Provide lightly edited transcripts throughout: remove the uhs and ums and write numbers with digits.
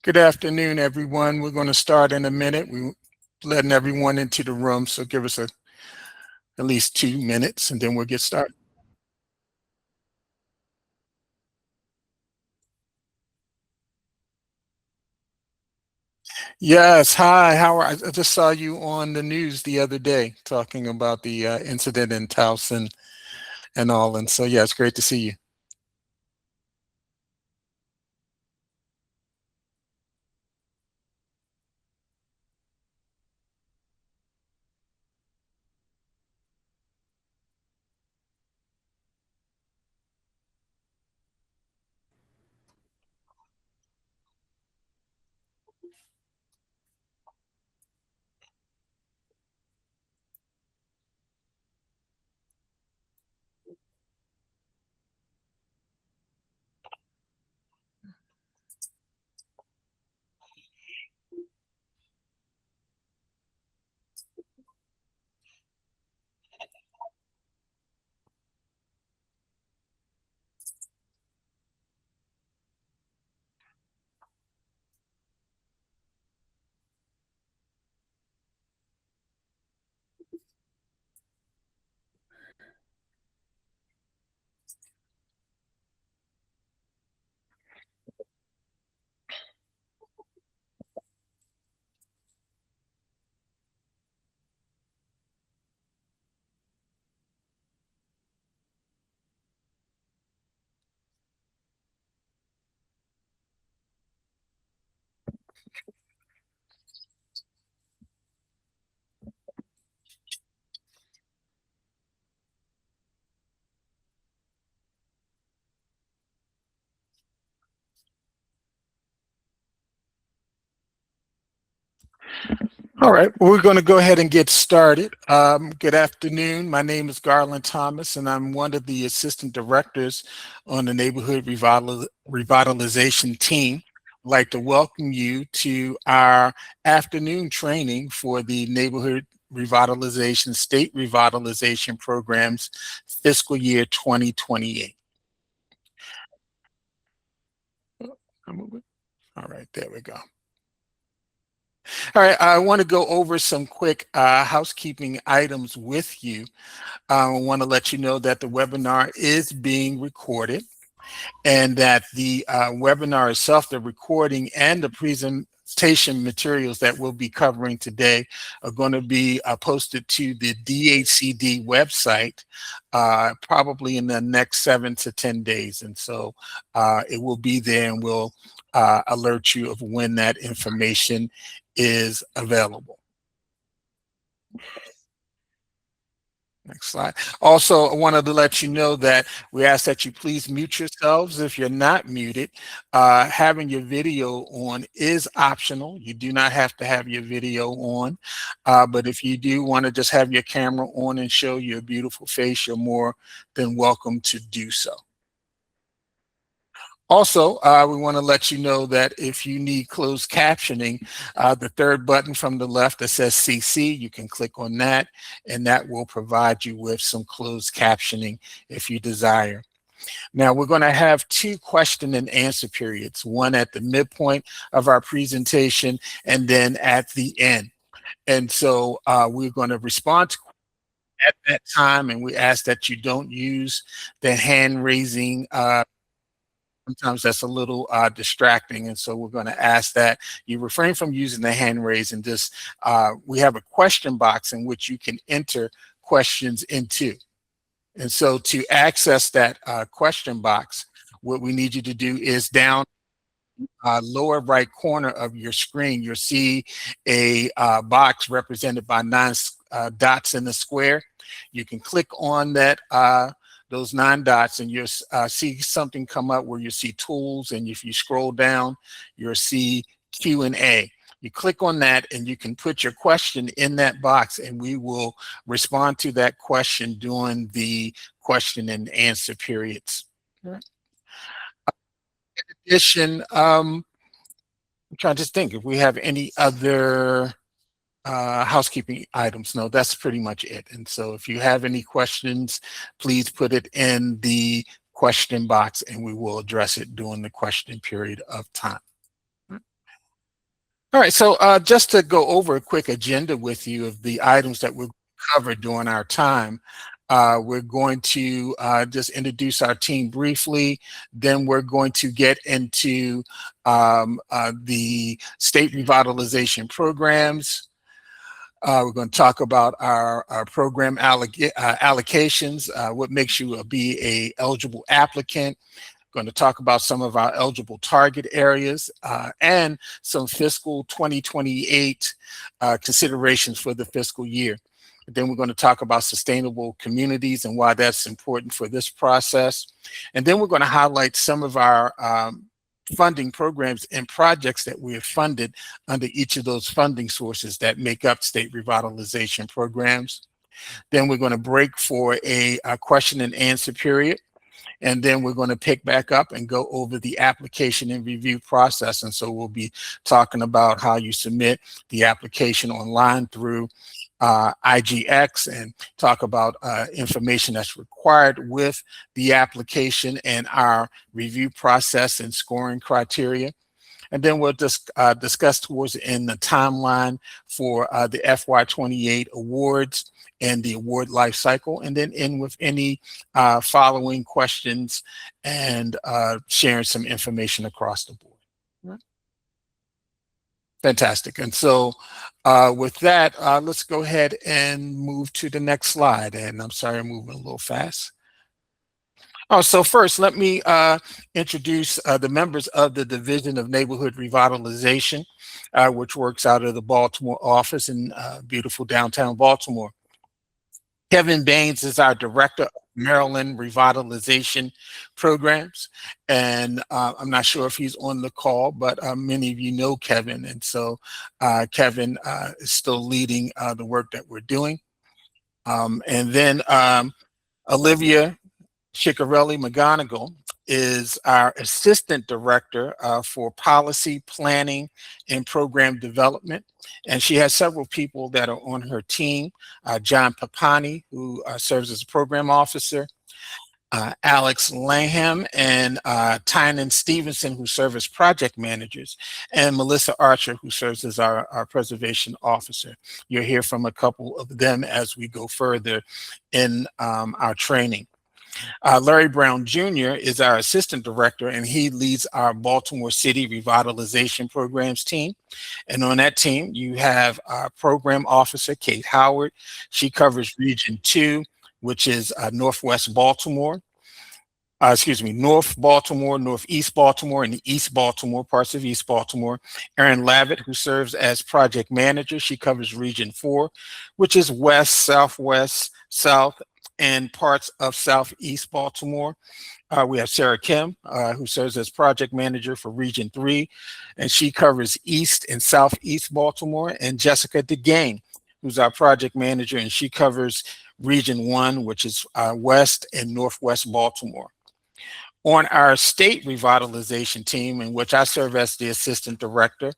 Good afternoon, everyone. We're going to start in a minute. We're letting everyone into the room, so give us at least 2 minutes, and then we'll get started. Yes, hi. How are I just saw you on the news the other day talking about the incident in Towson and all, and so yeah, it's great to see you. All right, well, we're going to go ahead and get started. Good afternoon. My name is Garland Thomas, and I'm one of the assistant directors on the Neighborhood Revitalization team. I'd like to welcome you to our afternoon training for the Neighborhood Revitalization State Revitalization Programs fiscal year 2028. All right, there we go. All right, I want to go over some quick housekeeping items with you. I want to let you know that the webinar is being recorded and that the webinar itself, the recording and the presentation materials that we'll be covering today are going to be posted to the DHCD website probably in the next 7 to 10 days. And so it will be there, and we'll alert you of when that information is available. Next slide. Also, I wanted to let you know that we ask that you please mute yourselves if you're not muted. Having your video on is optional. You do not have to have your video on, but if you do want to just have your camera on and show your beautiful face, you're more than welcome to do so. Also, we want to let you know that if you need closed captioning, the third button from the left that says CC, you can click on that, and that will provide you with some closed captioning if you desire. Now, we're going to have 2 question and answer periods, one at the midpoint of our presentation and then at the end. And so we're going to respond to at that time, and we ask that you don't use the hand raising sometimes that's a little distracting, and so we're going to ask that you refrain from using the hand raise, and just we have a question box in which you can enter questions into. And so to access that question box, what we need you to do is down lower right corner of your screen, you'll see a box represented by 9 dots in the square. You can click on that those 9 dots, and you'll see something come up where you see tools, and if you scroll down, you'll see Q&A. You click on that, and you can put your question in that box, and we will respond to that question during the question and answer periods. In addition, I'm trying to think if we have any other housekeeping items. No, that's pretty much it. And so if you have any questions, please put it in the question box, and we will address it during the question period of time. All right, so just to go over a quick agenda with you of the items that we'll cover during our time, we're going to just introduce our team briefly. Then we're going to get into the state revitalization programs. We're going to talk about our program allocations, what makes you be a eligible applicant. Going to talk about some of our eligible target areas and some fiscal 2028 considerations for the fiscal year. Then we're going to talk about sustainable communities and why that's important for this process. And then we're going to highlight some of our funding programs and projects that we have funded under each of those funding sources that make up state revitalization programs. Then we're going to break for a question and answer period. And then we're going to pick back up and go over the application and review process. And so we'll be talking about how you submit the application online through IGX and talk about information that's required with the application and our review process and scoring criteria. And then we'll just discuss towards the end the timeline for the FY28 awards and the award life cycle, and then end with any following questions and sharing some information across the board. Right. Fantastic. And so with that, let's go ahead and move to the next slide. And I'm sorry, I'm moving a little fast. Oh, so first, let me introduce the members of the Division of Neighborhood Revitalization, which works out of the Baltimore office in beautiful downtown Baltimore. Kevin Baines is our Director of Maryland Revitalization Programs. And I'm not sure if he's on the call, but many of you know Kevin. And so Kevin is still leading the work that we're doing. And then Olivia Ciccarelli McGonigal is our Assistant Director for Policy Planning and Program Development. And she has several people that are on her team. John Papani, who serves as a Program Officer, Alex Langham and Tynan Stevenson, who serve as project managers, and Melissa Archer, who serves as our preservation officer. You'll hear from a couple of them as we go further in our training. Larry Brown Jr. is our assistant director, and he leads our Baltimore City Revitalization Programs team. And on that team, you have our program officer, Kate Howard. She covers Region 2, which is Northwest Baltimore. North Baltimore, Northeast Baltimore, and the East Baltimore, parts of East Baltimore. Erin Lavitt, who serves as project manager, she covers Region 4, which is West, Southwest, South, and parts of Southeast Baltimore. We have Sarah Kim, who serves as project manager for Region 3, and she covers East and Southeast Baltimore, and Jessica DeGane, who's our project manager, and she covers Region 1, which is West and Northwest Baltimore. On our state revitalization team, in which I serve as the assistant director,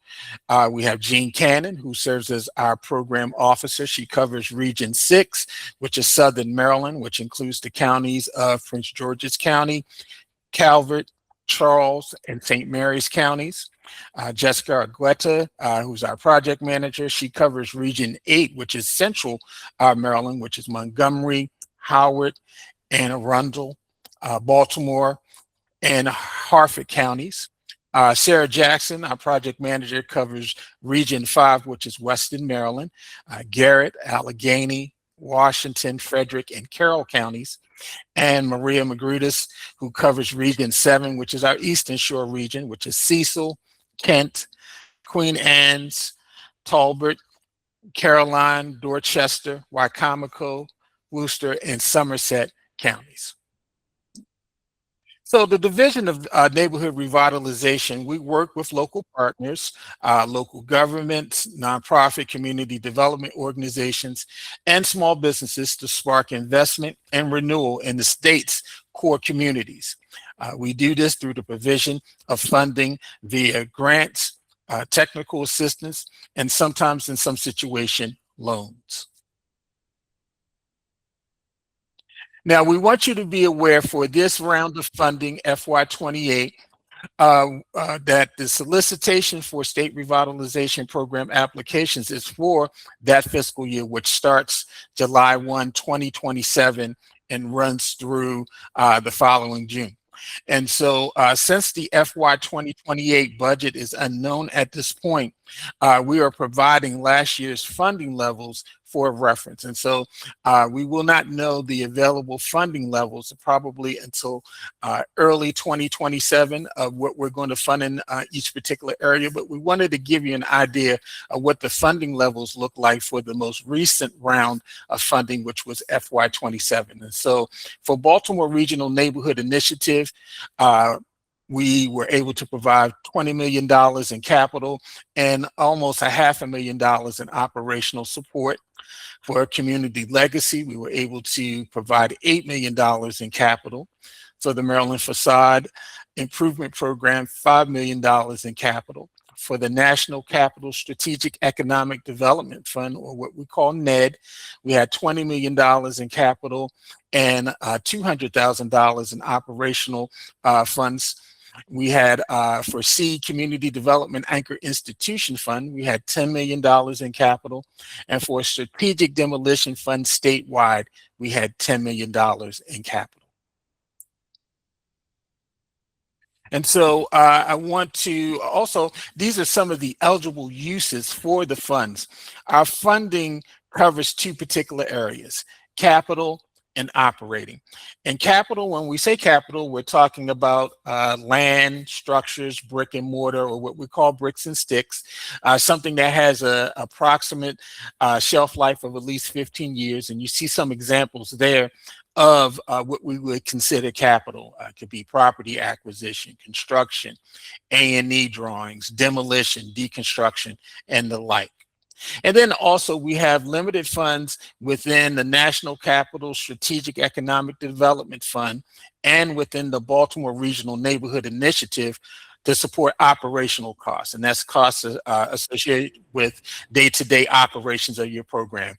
we have Jean Cannon, who serves as our program officer. She covers Region 6, which is Southern Maryland, which includes the counties of Prince George's County, Calvert, Charles, and St. Mary's counties. Jessica Argueta, who's our project manager, she covers Region 8, which is Central Maryland, which is Montgomery, Howard, Anne Arundel, Baltimore, and Harford counties. Sarah Jackson, our project manager, covers Region 5, which is Western Maryland, Garrett, Allegheny, Washington, Frederick, and Carroll counties. And Maria Magrutis, who covers Region 7, which is our Eastern Shore region, which is Cecil, Kent, Queen Anne's, Talbot, Caroline, Dorchester, Wycomico, Worcester, and Somerset counties. So the Division of Neighborhood Revitalization, we work with local partners, local governments, nonprofit community development organizations, and small businesses to spark investment and renewal in the state's core communities. We do this through the provision of funding via grants, technical assistance, and sometimes in some situation, loans. Now, we want you to be aware for this round of funding, FY28, that the solicitation for state revitalization program applications is for that fiscal year, which starts July 1, 2027 and runs through the following June. And so since the FY 2028 budget is unknown at this point, we are providing last year's funding levels for reference. And so we will not know the available funding levels probably until early 2027 of what we're going to fund in each particular area. But we wanted to give you an idea of what the funding levels look like for the most recent round of funding, which was FY27. And so for Baltimore Regional Neighborhood Initiative, we were able to provide $20 million in capital and almost $500,000 in operational support. For Community Legacy, we were able to provide $8 million in capital. For the Maryland Facade Improvement Program, $5 million in capital. For the National Capital Strategic Economic Development Fund, or what we call NED, we had $20 million in capital and $200,000 in operational funds. We had for Seed Community Development Anchor Institution Fund, we had $10 million in capital. And for Strategic Demolition Fund statewide, we had $10 million in capital. And so I want to also, these are some of the eligible uses for the funds. Our funding covers two particular areas: capital and operating. And capital, when we say capital, we're talking about land, structures, brick and mortar, or what we call bricks and sticks, something that has an approximate shelf life of at least 15 years. And you see some examples there of what we would consider capital. It could be property acquisition, construction, A&E drawings, demolition, deconstruction, and the like. And then also we have limited funds within the National Capital Strategic Economic Development Fund and within the Baltimore Regional Neighborhood Initiative to support operational costs. And that's costs associated with day-to-day operations of your program.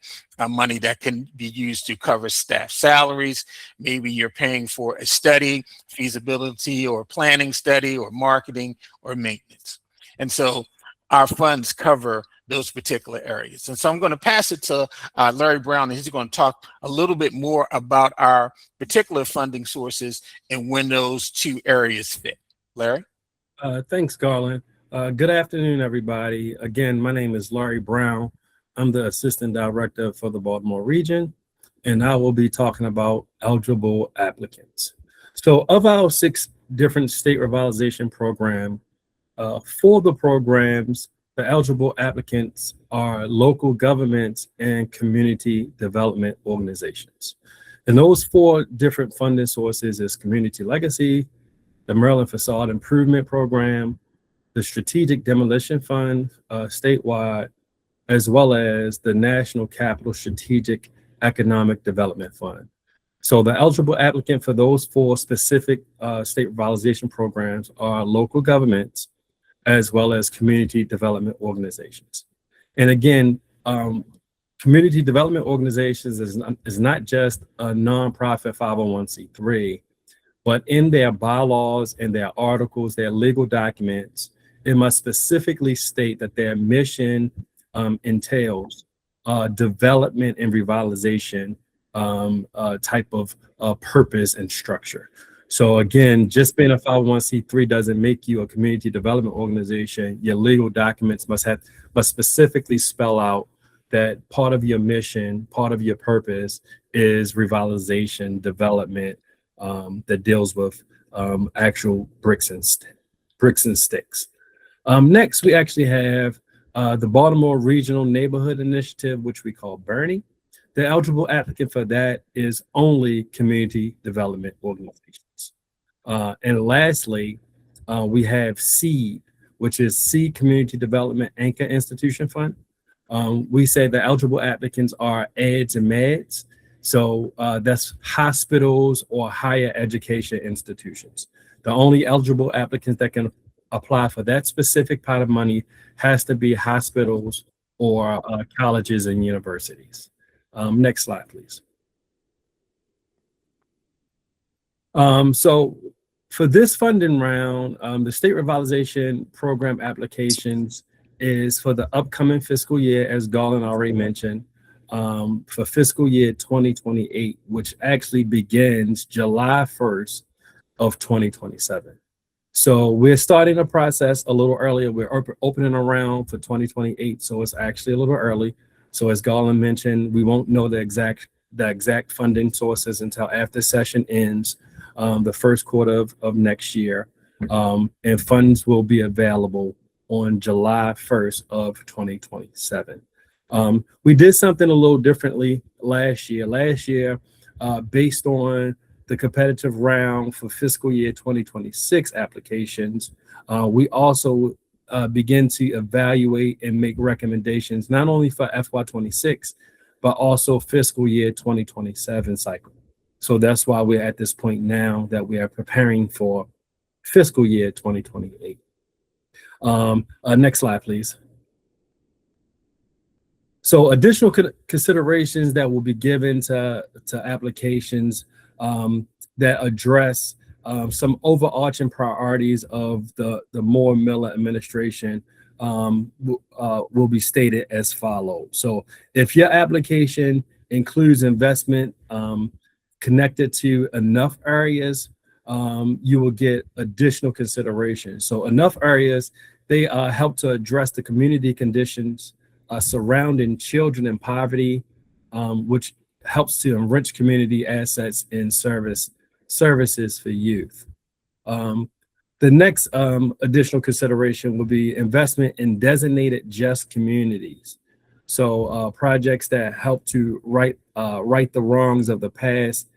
Money that can be used to cover staff salaries. Maybe you're paying for a study, feasibility or planning study, or marketing or maintenance. And so our funds cover those particular areas. And so I'm going to pass it to Larry Brown, and he's going to talk a little bit more about our particular funding sources and when those two areas fit. Larry? Thanks, Garland. Good afternoon, everybody. Again, my name is Larry Brown. I'm the Assistant Director for the Baltimore region, and I will be talking about eligible applicants. So of our 6 different state revitalization programs, 4 of the programs, the eligible applicants are local governments and community development organizations. And those 4 different funding sources is Community Legacy, the Maryland Facade Improvement Program, the Strategic Demolition Fund statewide, as well as the National Capital Strategic Economic Development Fund. So the eligible applicant for those 4 specific state revitalization programs are local governments, as well as community development organizations. And again, community development organizations is not just a nonprofit 501c3, but in their bylaws and their articles, their legal documents, it must specifically state that their mission entails development and revitalization type of purpose and structure. So again, just being a 501c3 doesn't make you a community development organization. Your legal documents must specifically spell out that part of your mission, part of your purpose is revitalization, development that deals with actual bricks and sticks. Next, we actually have the Baltimore Regional Neighborhood Initiative, which we call Bernie. The eligible applicant for that is only community development organizations. And lastly, we have SEED, which is Seed Community Development Anchor Institution Fund. We say the eligible applicants are EDS and MEDS. So that's hospitals or higher education institutions. The only eligible applicants that can apply for that specific pot of money has to be hospitals or colleges and universities. Next slide, please. So For this funding round, the state revitalization program applications is for the upcoming fiscal year, as Garland already mentioned, for fiscal year 2028, which actually begins July 1st of 2027. So we're starting the process a little earlier. We're opening a round for 2028, so it's actually a little early. So as Garland mentioned, we won't know the exact funding sources until after session ends, the first quarter of next year, and funds will be available on July 1st of 2027. We did something a little differently last year. Based on the competitive round for fiscal year 2026 applications, we also begin to evaluate and make recommendations not only for FY26, but also fiscal year 2027 cycle. So that's why we're at this point now that we are preparing for fiscal year 2028. Next slide, please. So additional considerations that will be given to applications that address some overarching priorities of the Moore Miller administration will be stated as follows. So if your application includes investment connected to enough areas, you will get additional consideration. So enough areas, they help to address the community conditions surrounding children in poverty, which helps to enrich community assets and services for youth. The next additional consideration would be investment in designated just communities. So projects that help to right the wrongs of the past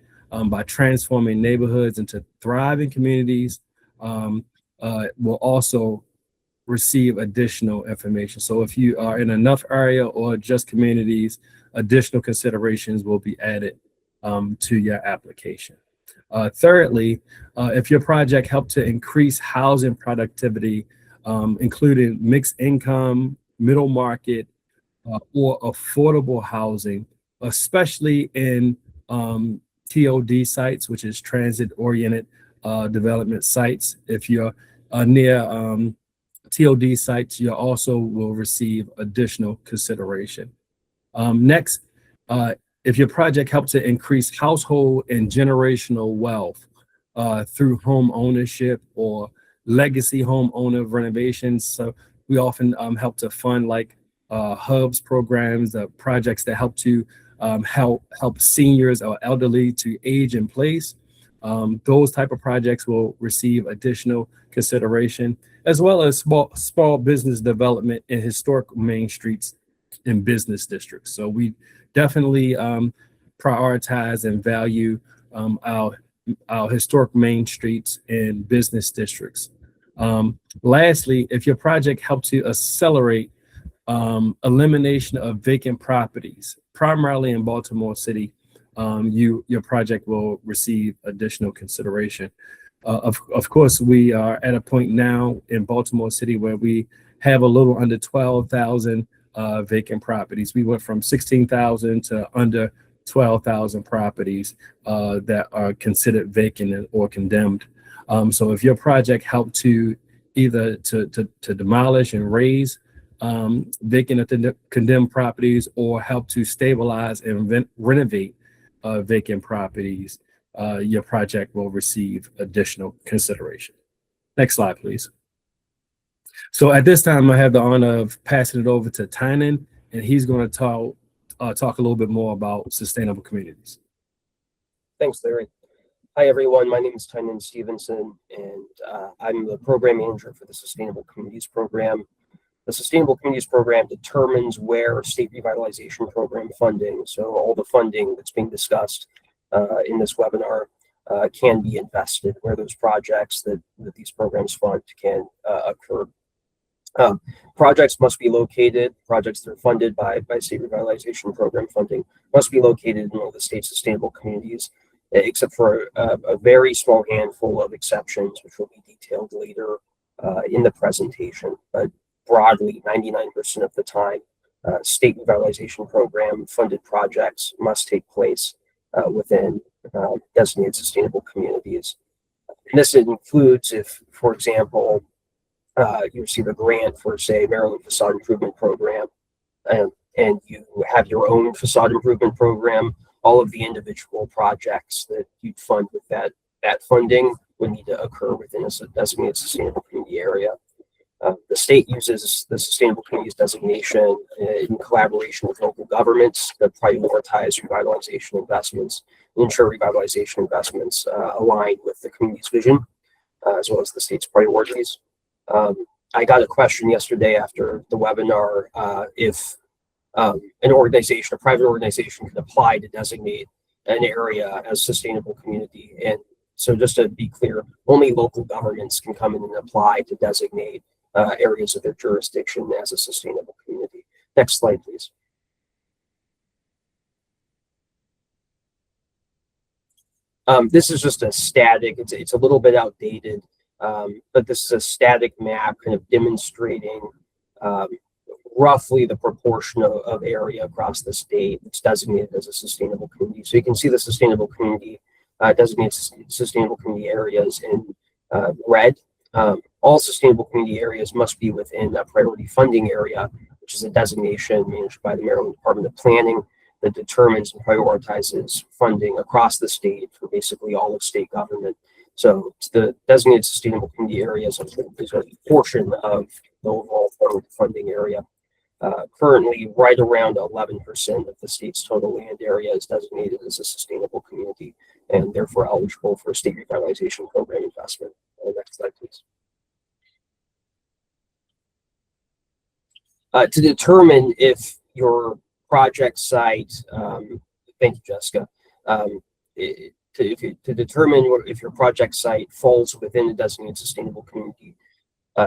by transforming neighborhoods into thriving communities will also receive additional information. So if you are in enough area or just communities, additional considerations will be added to your application. Thirdly, if your project helped to increase housing productivity, including mixed income, middle market, or affordable housing, especially in TOD sites, which is transit-oriented development sites. If you're near TOD sites, you also will receive additional consideration. Next, if your project helps to increase household and generational wealth through home ownership or legacy homeowner renovations, so we often help to fund like hubs programs, projects that help to help seniors or elderly to age in place. Those type of projects will receive additional consideration, as well as small business development in historic main streets in business districts. So we definitely prioritize and value our historic main streets and business districts. Lastly, if your project helps to accelerate elimination of vacant properties, primarily in Baltimore City, your project will receive additional consideration. Of course, we are at a point now in Baltimore City where we have a little under 12,000 vacant properties. We went from 16,000 to under 12,000 properties that are considered vacant or condemned. So if your project helped to either to demolish and raise vacant or condemned properties, or help to stabilize and renovate vacant properties, your project will receive additional consideration. Next slide, please. So at this time, I have the honor of passing it over to Tynan, and he's going to talk a little bit more about sustainable communities. Thanks, Larry. Hi, everyone. My name is Tynan Stevenson, and I'm the program manager for the Sustainable Communities Program. The Sustainable Communities Program determines where state revitalization program funding, so all the funding that's being discussed in this webinar, can be invested, where those projects that these programs fund can occur. Projects that are funded by state revitalization program funding must be located in all the state's sustainable communities, except for a very small handful of exceptions, which will be detailed later in the presentation. But broadly, 99% of the time, state revitalization program funded projects must take place within designated sustainable communities. And this includes if, for example, you receive a grant for, say, Maryland Facade Improvement Program, and you have your own facade improvement program. All of the individual projects that you'd fund with that funding would need to occur within a designated sustainable community area. The state uses the sustainable communities designation in collaboration with local governments that prioritize revitalization investments, ensure revitalization investments align with the community's vision, as well as the state's priorities. I got a question yesterday after the webinar if an organization, a private organization, could apply to designate an area as sustainable community. And so just to be clear, only local governments can come in and apply to designate areas of their jurisdiction as a sustainable community. Next slide, please. This is just a static, it's a little bit outdated, but this is a static map kind of demonstrating roughly the proportion of area across the state that's designated as a sustainable community. So you can see the sustainable community designated sustainable community areas in red. All sustainable community areas must be within a priority funding area, which is a designation managed by the Maryland Department of Planning that determines and prioritizes funding across the state for basically all of state government. So the designated sustainable community areas is a portion of the overall funding area. Currently, right around 11% of the state's total land area is designated as a sustainable community and therefore eligible for a state revitalization program investment. Next slide, please. To determine if your project site, thank you, Jessica, to determine if your project site falls within the designated sustainable community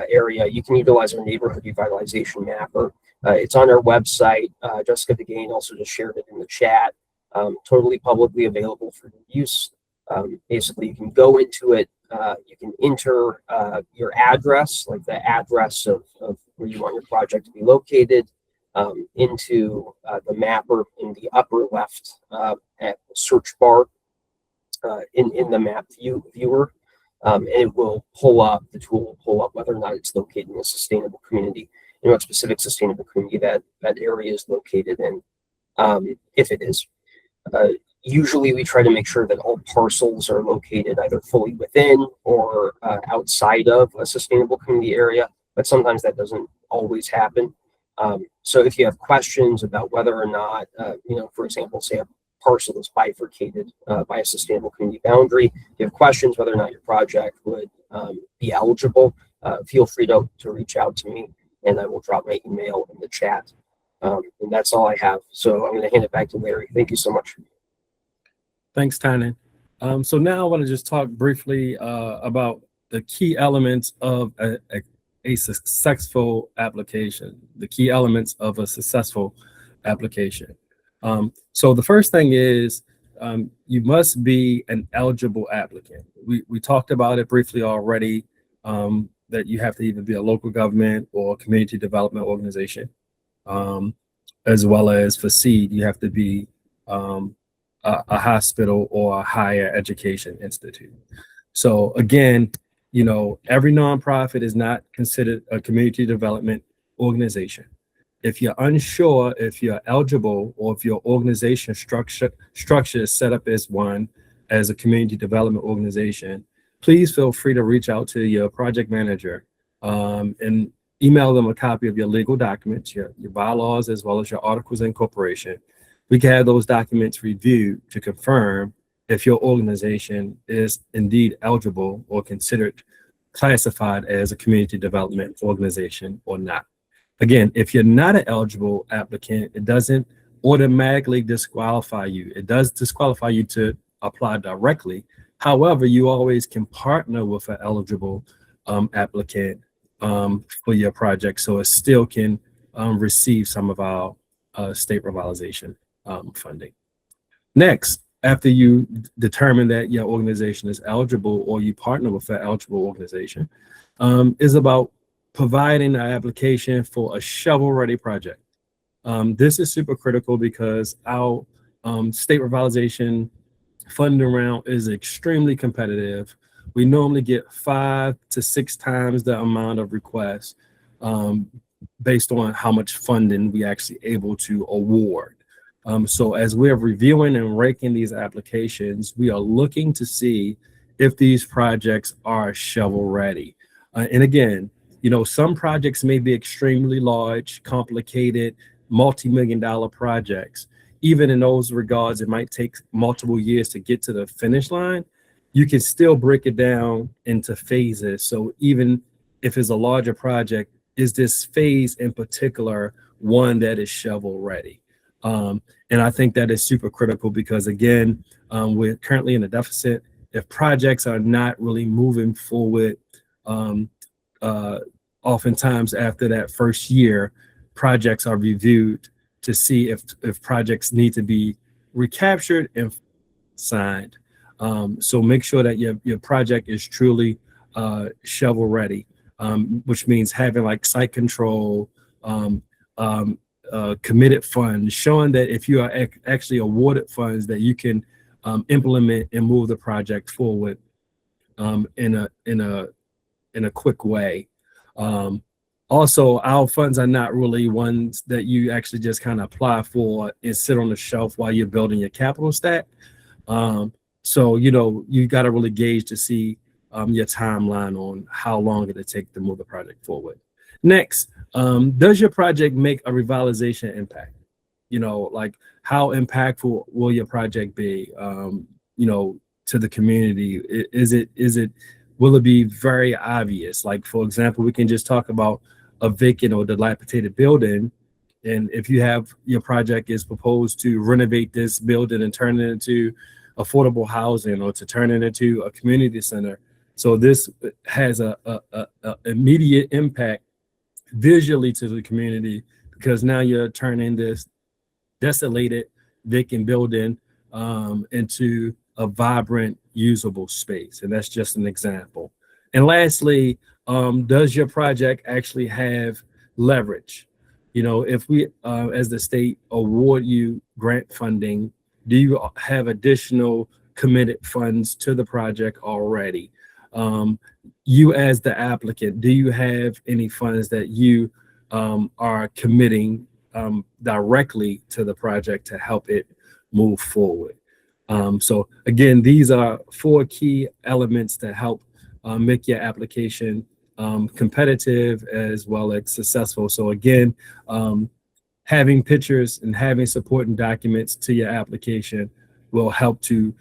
area, you can utilize our neighborhood revitalization mapper. It's on our website. Jessica DeGain also just shared it in the chat. Totally publicly available for use. Basically, you can go into it. You can enter your address, like the address of where you want your project to be located, into the mapper in the upper left at the search bar in the map viewer. And it will pull up, the tool will pull up whether or not it's located in a sustainable community, and what specific sustainable community that area is located in, if it is. Usually we try to make sure that all parcels are located either fully within or outside of a sustainable community area, but sometimes that doesn't always happen. So if you have questions about whether or not, for example, say a parcel is bifurcated by a sustainable community boundary, if you have questions whether or not your project would be eligible, feel free to reach out to me, and I will drop my email in the chat. And that's all I have. So I'm going to hand it back to Larry. Thank you so much. Thanks, Tynan. So now I want to just talk briefly about the key elements of a successful application, the key elements of a successful application. So the first thing is you must be an eligible applicant. We talked about it briefly already, that you have to either be a local government or community development organization, as well as for seed, you have to be a hospital or a higher education institute. So again, every nonprofit is not considered a community development organization. If you're unsure if you're eligible or if your organization structure is set up as one, as a community development organization, please feel free to reach out to your project manager and email them a copy of your legal documents, your bylaws, as well as your articles of incorporation. We can have those documents reviewed to confirm if your organization is indeed eligible or considered classified as a community development organization or not. Again, if you're not an eligible applicant, it doesn't automatically disqualify you. It does disqualify you to apply directly. However, you always can partner with an eligible applicant for your project, so it still can receive some of our state revitalization funding. Next, after you determine that your organization is eligible or you partner with an eligible organization, is about providing an application for a shovel-ready project. This is super critical because our state revitalization funding round is extremely competitive. we normally get 5 to 6 times the amount of requests based on how much funding we actually able to award. So as we're reviewing and ranking these applications, we are looking to see if these projects are shovel ready. And again, you know, some projects may be extremely large, complicated, multi-million-dollar projects. Even in those regards, it might take multiple years to get to the finish line. You can still break it down into phases. So even if it's a larger project, is this phase in particular one that is shovel ready? And I think that is super critical because, again, we're currently in a deficit. If projects are not really moving forward, oftentimes after that first year, projects are reviewed to see if projects need to be recaptured and signed. So make sure that your project is truly shovel ready, which means having like site control, committed funds, showing that if you are actually awarded funds that you can implement and move the project forward in a quick way. Also, our funds are not really ones that you actually just kind of apply for and sit on the shelf while you're building your capital stack. So, you know, you got to really gauge to see your timeline on how long it'll take to move the project forward. Next, does your project make a revitalization impact? You know, like how impactful will your project be, you know, to the community? Will it be very obvious? Like, for example, we can just talk about a vacant or dilapidated building. And if you have your project is proposed to renovate this building and turn it into affordable housing or to turn it into a community center. So this has a immediate impact visually to the community because now you're turning this desolated vacant building into a vibrant, usable space. And that's just an example. And lastly, does your project actually have leverage? You know, if we, as the state, award you grant funding, do you have additional committed funds to the project already? You as the applicant, do you have any funds that you are committing directly to the project to help it move forward? So again, these are 4 key elements that help make your application competitive as well as successful. So again, having pictures and having supporting documents to your application will help to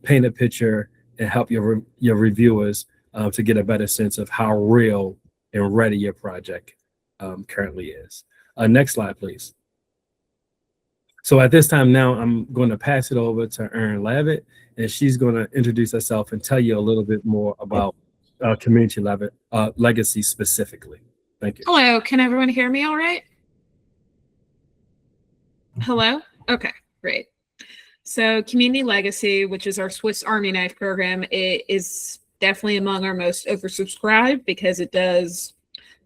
paint a picture and help your reviewers to get a better sense of how real and ready your project currently is. Next slide, please. So at this time now, I'm going to pass it over to Erin Levitt, and she's going to introduce herself and tell you a little bit more about community legacy specifically. Thank you. Hello, can everyone hear me all right? Hello? Okay, great. So Community Legacy, which is our Swiss Army knife program, it is definitely among our most oversubscribed because it does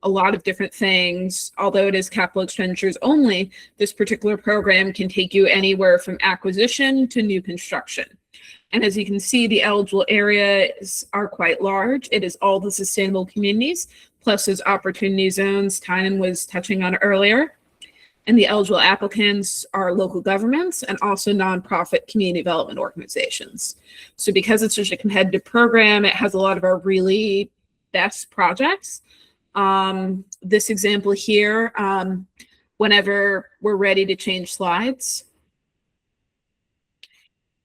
a lot of different things. Although it is capital expenditures only, this particular program can take you anywhere from acquisition to new construction. And as you can see, the eligible areas are quite large. It is all the sustainable communities, plus those opportunity zones Tynan was touching on earlier. And the eligible applicants are local governments and also nonprofit community development organizations. So because it's such a competitive program, it has a lot of our really best projects. This example here, whenever we're ready to change slides,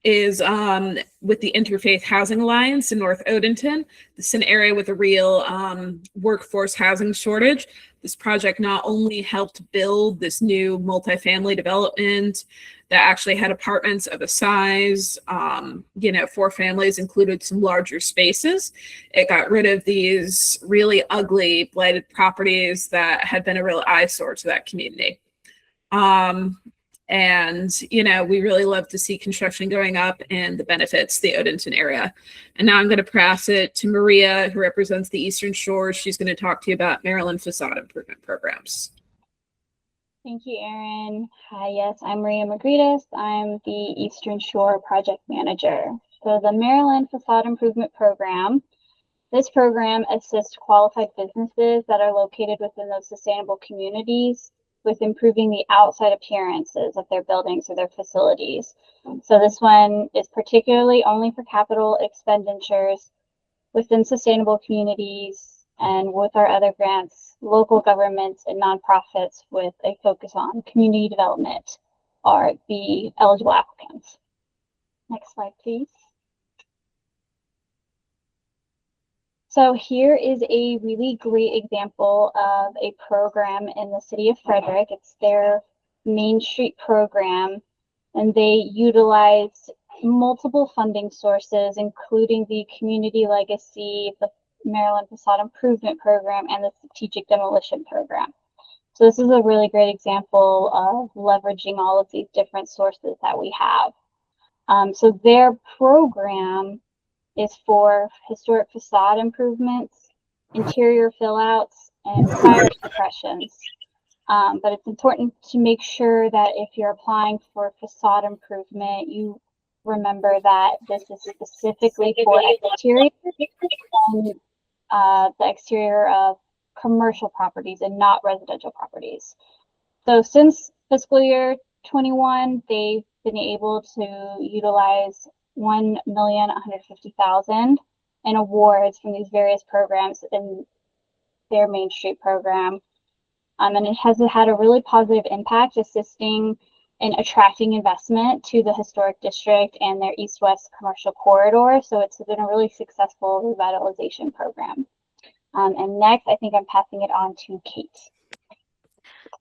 is with the Interfaith Housing Alliance in North Odenton. This is an area with a real workforce housing shortage. This project not only helped build this new multifamily development that actually had apartments of a size, you know, 4 families, included some larger spaces. It got rid of these really ugly blighted properties that had been a real eyesore to that community. And, you know, we really love to see construction going up and the benefits the Odenton area. And now I'm going to pass it to Maria, who represents the Eastern Shore. She's going to talk to you about Maryland facade improvement programs. Thank you, Erin. Hi, yes, I'm Maria Magrides. I'm the Eastern Shore Project Manager So the Maryland Facade Improvement Program. This program assists qualified businesses that are located within those sustainable communities with improving the outside appearances of their buildings or their facilities. So this one is particularly only for capital expenditures within sustainable communities, and with our other grants, local governments and nonprofits with a focus on community development are the eligible applicants. Next slide, please. So here is a really great example of a program in the city of Frederick. It's their Main Street program, and they utilized multiple funding sources, including the Community Legacy, the Maryland Facade Improvement Program, and the Strategic Demolition Program. So this is a really great example of leveraging all of these different sources that we have. So their program is for historic facade improvements, interior fill outs, and fire suppressions. But it's important to make sure that if you're applying for facade improvement, you remember that this is specifically for exterior and the exterior of commercial properties and not residential properties. So since fiscal year 21, they've been able to utilize $1,150,000 in awards from these various programs in their Main Street program. And it has had a really positive impact, assisting in attracting investment to the historic district and their east-west commercial corridor. So it's been a really successful revitalization program. And next, I think I'm passing it on to Kate.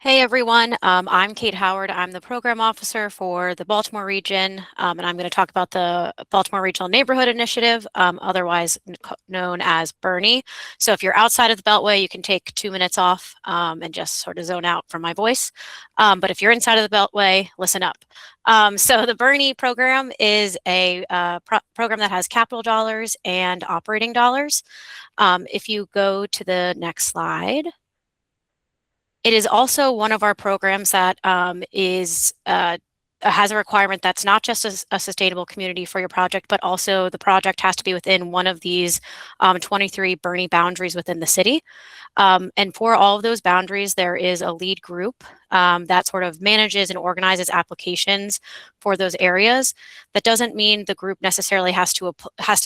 Hey everyone, I'm Kate Howard. I'm the program officer for the Baltimore region, and I'm going to talk about the Baltimore Regional Neighborhood Initiative, otherwise known as Bernie. So if you're outside of the Beltway, you can take 2 minutes off and just sort of zone out from my voice. But if you're inside of the Beltway, listen up. So the Bernie program is a program that has capital dollars and operating dollars. If you go to the next slide. It is also one of our programs that has a requirement that's not just a sustainable community for your project, but also the project has to be within one of these 23 Bernie boundaries within the city. And for all of those boundaries, there is a lead group that sort of manages and organizes applications for those areas. That doesn't mean the group necessarily has to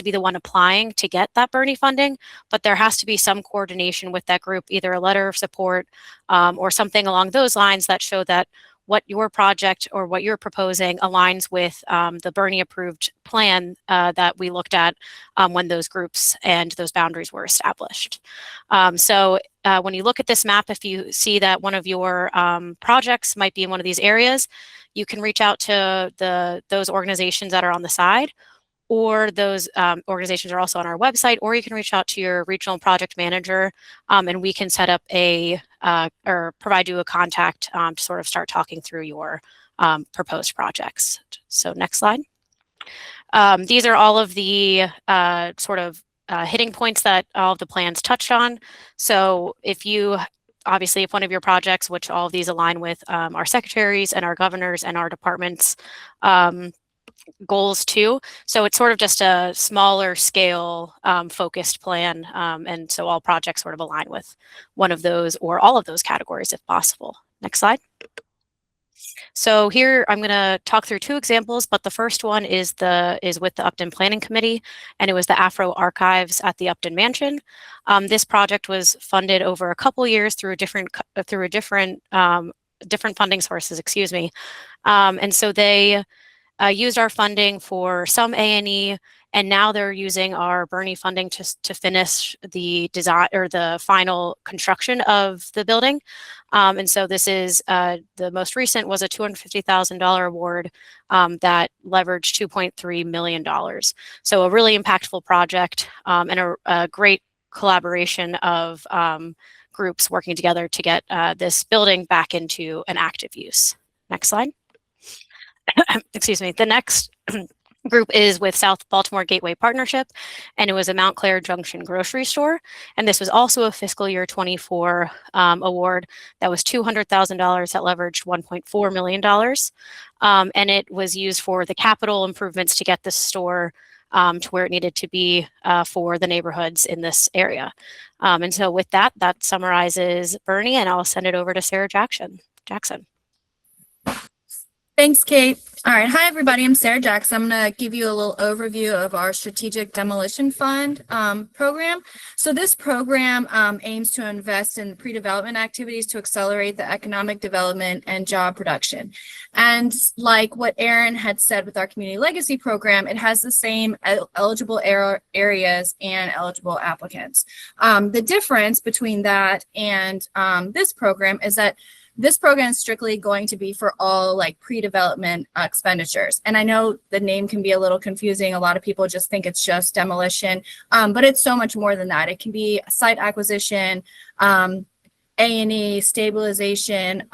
be the one applying to get that Bernie funding, but there has to be some coordination with that group, either a letter of support or something along those lines that show that what your project or what you're proposing aligns with the Bernie approved plan that we looked at when those groups and those boundaries were established. So when you look at this map, if you see that one of your projects might be in one of these areas, you can reach out to those organizations that are on the side, or those organizations are also on our website, or you can reach out to your regional project manager and we can set up or provide you a contact to sort of start talking through your proposed projects. So next slide. These are all of the sort of hitting points that all of the plans touched on. So if one of your projects, which all of these align with our secretaries and our governors and our departments, goals too. So it's sort of just a smaller scale focused plan. And so all projects sort of align with one of those or all of those categories if possible. Next slide. So here I'm going to talk through 2 examples, but the first one is with the Upton Planning Committee, and it was the Afro Archives at the Upton Mansion. This project was funded over a couple years through different funding sources, excuse me. And so they used our funding for some A&E, and now they're using our Bernie funding to finish the design or the final construction of the building. And so this is the most recent was a $250,000 award that leveraged $2.3 million. So a really impactful project and a great collaboration of groups working together to get this building back into an active use. Next slide. Excuse me. The next group is with South Baltimore Gateway Partnership, and it was a Mount Clair Junction grocery store. And this was also a fiscal year 24 award that was $200,000 that leveraged $1.4 million. And it was used for the capital improvements to get the store to where it needed to be for the neighborhoods in this area. And so with that, that summarizes Bernie, and I'll send it over to Sarah Jackson. Thanks, Kate. All right. Hi, everybody. I'm Sarah Jackson. I'm going to give you a little overview of our Strategic Demolition Fund program. So this program aims to invest in pre-development activities to accelerate the economic development and job production. And like what Aaron had said with our Community Legacy program, it has the same eligible areas and eligible applicants. The difference between that and this program is that this program is strictly going to be for all like pre-development expenditures. And I know the name can be a little confusing. A lot of people just think it's just demolition, but it's so much more than that. It can be site acquisition, A&E, stabilization,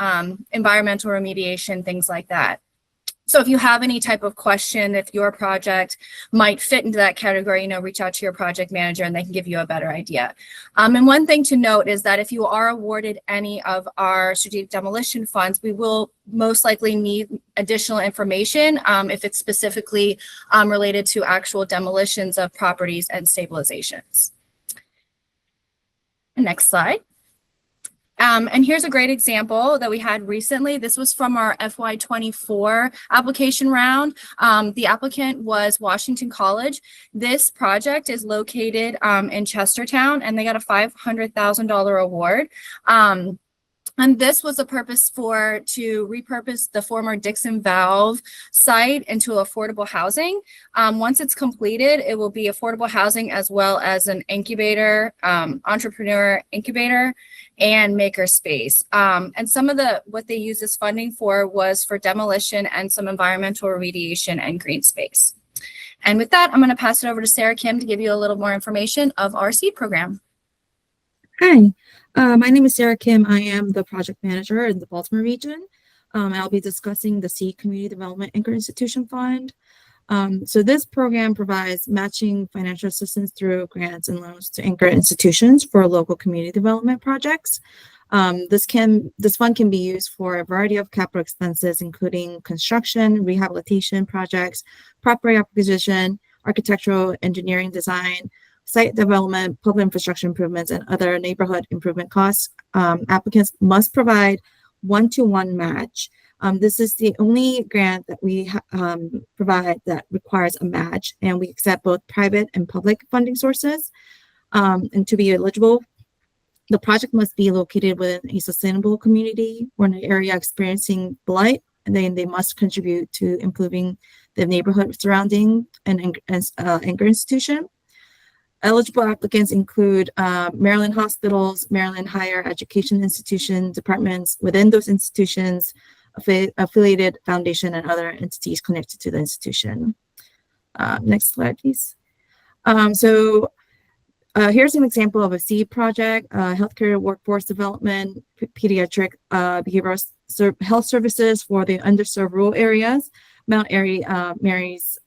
environmental remediation, things like that. So if you have any type of question, if your project might fit into that category, reach out to your project manager and they can give you a better idea. And one thing to note is that if you are awarded any of our strategic demolition funds, we will most likely need additional information if it's specifically related to actual demolitions of properties and stabilizations. Next slide. And here's a great example that we had recently. This was from our FY24 application round. The applicant was Washington College. This project is located in Chestertown, and they got a $500,000 award. And this was a purpose to repurpose the former Dixon Valve site into affordable housing. Once it's completed, it will be affordable housing as well as an incubator, entrepreneur incubator, and maker space. And some of what they used this funding for was for demolition and some environmental remediation and green space. And with that, I'm going to pass it over to Sarah Kim to give you a little more information of our SEED program. Hi, my name is Sarah Kim. I am the project manager in the Baltimore region. I'll be discussing the SEED Community Development Anchor Institution Fund. So this program provides matching financial assistance through grants and loans to anchor institutions for local community development projects. This fund can be used for a variety of capital expenses, including construction, rehabilitation projects, property acquisition, architectural, engineering, design, site development, public infrastructure improvements, and other neighborhood improvement costs. Applicants must provide one-to-one match. This is the only grant that we provide that requires a match, and we accept both private and public funding sources. And to be eligible, the project must be located within a sustainable community or an area experiencing blight, and then they must contribute to improving the neighborhood surrounding an anchor institution. Eligible applicants include Maryland hospitals, Maryland higher education institution departments within those institutions, affiliated foundation, and other entities connected to the institution. Next slide, please. Here's an example of a SEED project, healthcare workforce development, pediatric behavioral health services for the underserved rural areas. Mount Mary's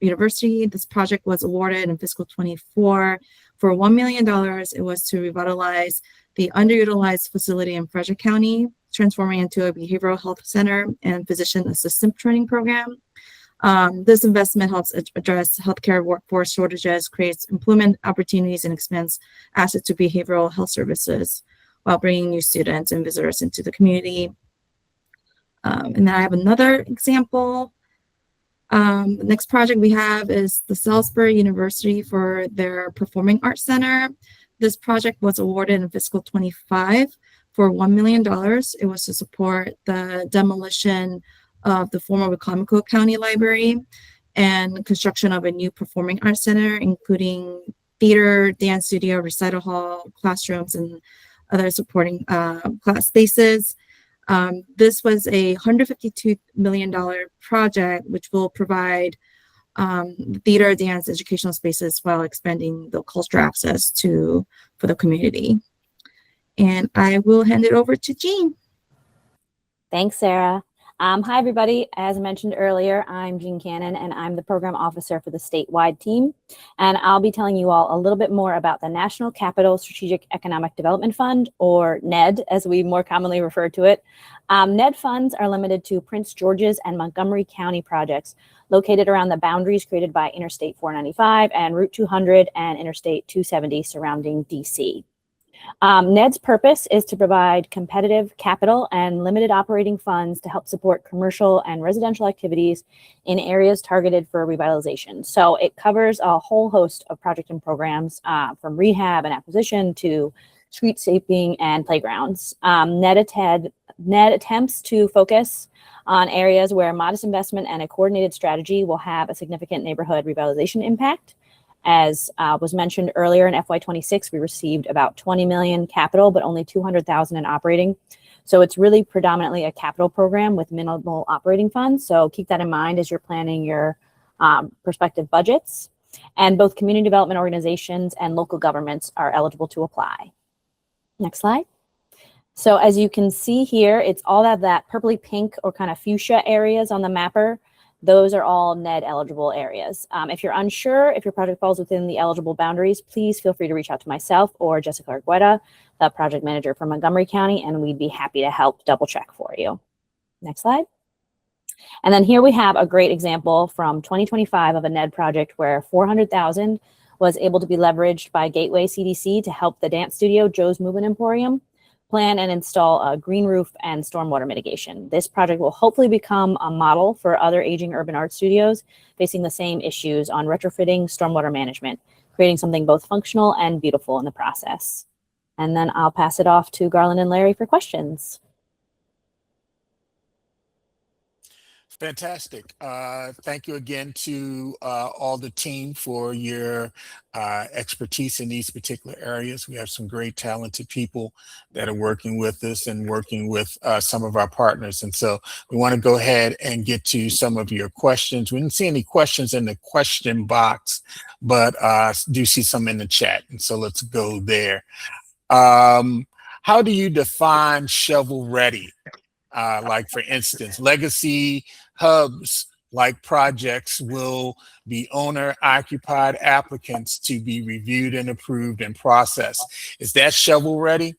University. This project was awarded in fiscal 24 for $1 million. It was to revitalize the underutilized facility in Frederick County, transforming into a behavioral health center and physician assistant training program. This investment helps address healthcare workforce shortages, creates employment opportunities, and expands access to behavioral health services while bringing new students and visitors into the community. And then I have another example. The next project we have is the Salisbury University for their Performing Arts Center. This project was awarded in fiscal 25 for $1 million. It was to support the demolition of the former Wicomico County Library and construction of a new performing arts center, including theater, dance studio, recital hall, classrooms, and other supporting class spaces. This was a $152 million project, which will provide theater, dance, educational spaces while expanding the cultural access for the community. And I will hand it over to Jean. Thanks, Sarah. Hi, everybody. As mentioned earlier, I'm Jean Cannon, and I'm the program officer for the statewide team. And I'll be telling you all a little bit more about the National Capital Strategic Economic Development Fund, or NED, as we more commonly refer to it. NED funds are limited to Prince George's and Montgomery County projects located around the boundaries created by Interstate 495 and Route 200 and Interstate 270 surrounding DC. NED's purpose is to provide competitive capital and limited operating funds to help support commercial and residential activities in areas targeted for revitalization. So it covers a whole host of projects and programs from rehab and acquisition to streetscaping and playgrounds. NED attempts to focus on areas where modest investment and a coordinated strategy will have a significant neighborhood revitalization impact. As was mentioned earlier, in FY26, we received about 20 million capital, but only 200,000 in operating. So it's really predominantly a capital program with minimal operating funds. So keep that in mind as you're planning your prospective budgets. And both community development organizations and local governments are eligible to apply. Next slide. So as you can see here, it's all of that purpley pink or kind of fuchsia areas on the mapper. Those are all NED eligible areas. If you're unsure if your project falls within the eligible boundaries, please feel free to reach out to myself or Jessica Argueta, the project manager for Montgomery County, and we'd be happy to help double check for you. Next slide. And then here we have a great example from 2025 of a NED project where 400,000 was able to be leveraged by Gateway CDC to help the dance studio Joe's Movement Emporium plan and install a green roof and stormwater mitigation. This project will hopefully become a model for other aging urban art studios facing the same issues on retrofitting stormwater management, creating something both functional and beautiful in the process. And then I'll pass it off to Garland and Larry for questions. Fantastic. Thank you again to all the team for your expertise in these particular areas. We have some great talented people that are working with us and working with some of our partners. And so we want to go ahead and get to some of your questions. We didn't see any questions in the question box, but do see some in the chat. And so let's go there. How do you define shovel ready? Like for instance, legacy hubs like projects will be owner occupied applicants to be reviewed and approved and processed. Is that shovel ready?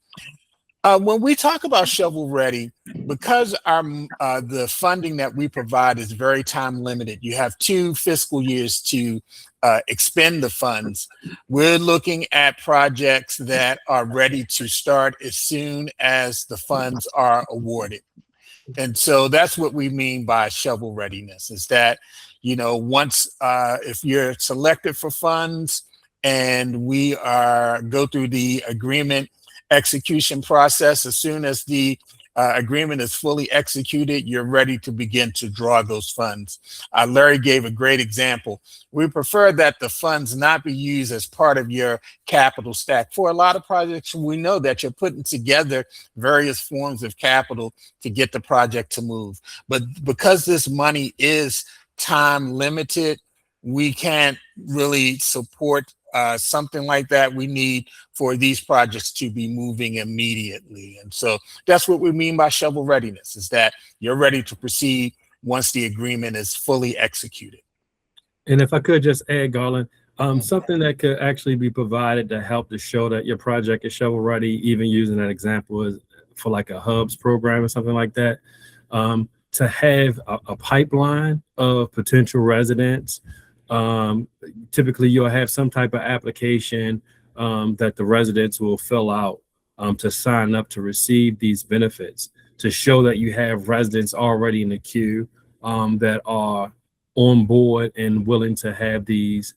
When we talk about shovel ready, because the funding that we provide is very time limited, you have 2 fiscal years to expend the funds. We're looking at projects that are ready to start as soon as the funds are awarded. And so that's what we mean by shovel readiness, is that, you know, once if you're selected for funds and we go through the agreement execution process, as soon as the agreement is fully executed, you're ready to begin to draw those funds. Larry gave a great example. We prefer that the funds not be used as part of your capital stack. For a lot of projects, we know that you're putting together various forms of capital to get the project to move. But because this money is time limited, we can't really support something like that. We need for these projects to be moving immediately. And so that's what we mean by shovel readiness, is that you're ready to proceed once the agreement is fully executed. And if I could just add, Garland, something that could actually be provided to help to show that your project is shovel ready, even using that example is for like a hubs program or something like that, to have a pipeline of potential residents. Typically you'll have some type of application that the residents will fill out to sign up to receive these benefits, to show that you have residents already in the queue that are on board and willing to have these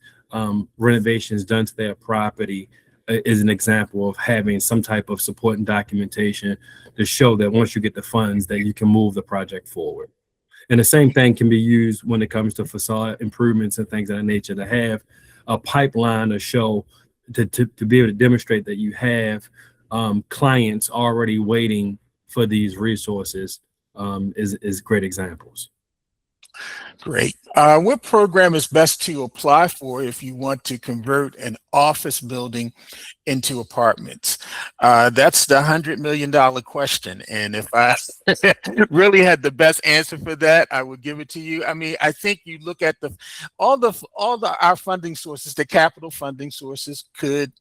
renovations done to their property, is an example of having some type of support and documentation to show that once you get the funds that you can move the project forward. And the same thing can be used when it comes to facade improvements and things of that nature, to have a pipeline to show, to be able to demonstrate that you have clients already waiting for these resources is great examples. Great. What program is best to apply for if you want to convert an office building into apartments? That's the $100 million question. And if I really had the best answer for that, I would give it to you. I mean, I think you look at our funding sources, the capital funding sources could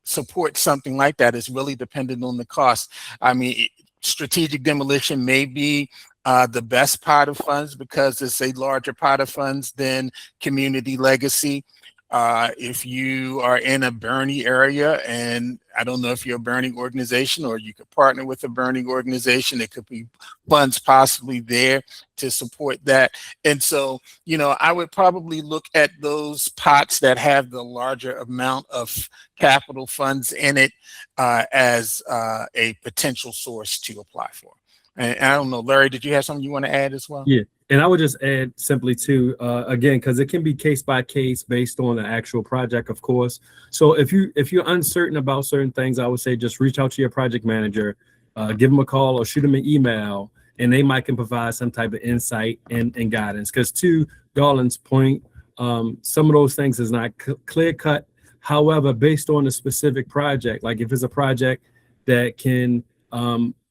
support something like that. Is really dependent on the cost. I mean, strategic demolition may be the best pot of funds because it's a larger pot of funds than community legacy. If you are in a Bernie area, and I don't know if you're a burning organization or you could partner with a burning organization, there could be funds possibly there to support that. And so, I would probably look at those pots that have the larger amount of capital funds in it as a potential source to apply for. And I don't know, Larry, did you have something you want to add as well? Yeah, and I would just add simply too, again, because it can be case by case based on the actual project, of course. So if you're uncertain about certain things, I would say just reach out to your project manager, give them a call or shoot them an email, and they might can provide some type of insight and guidance. Because to Garland's point, some of those things is not clear cut. However, based on a specific project, like if it's a project that can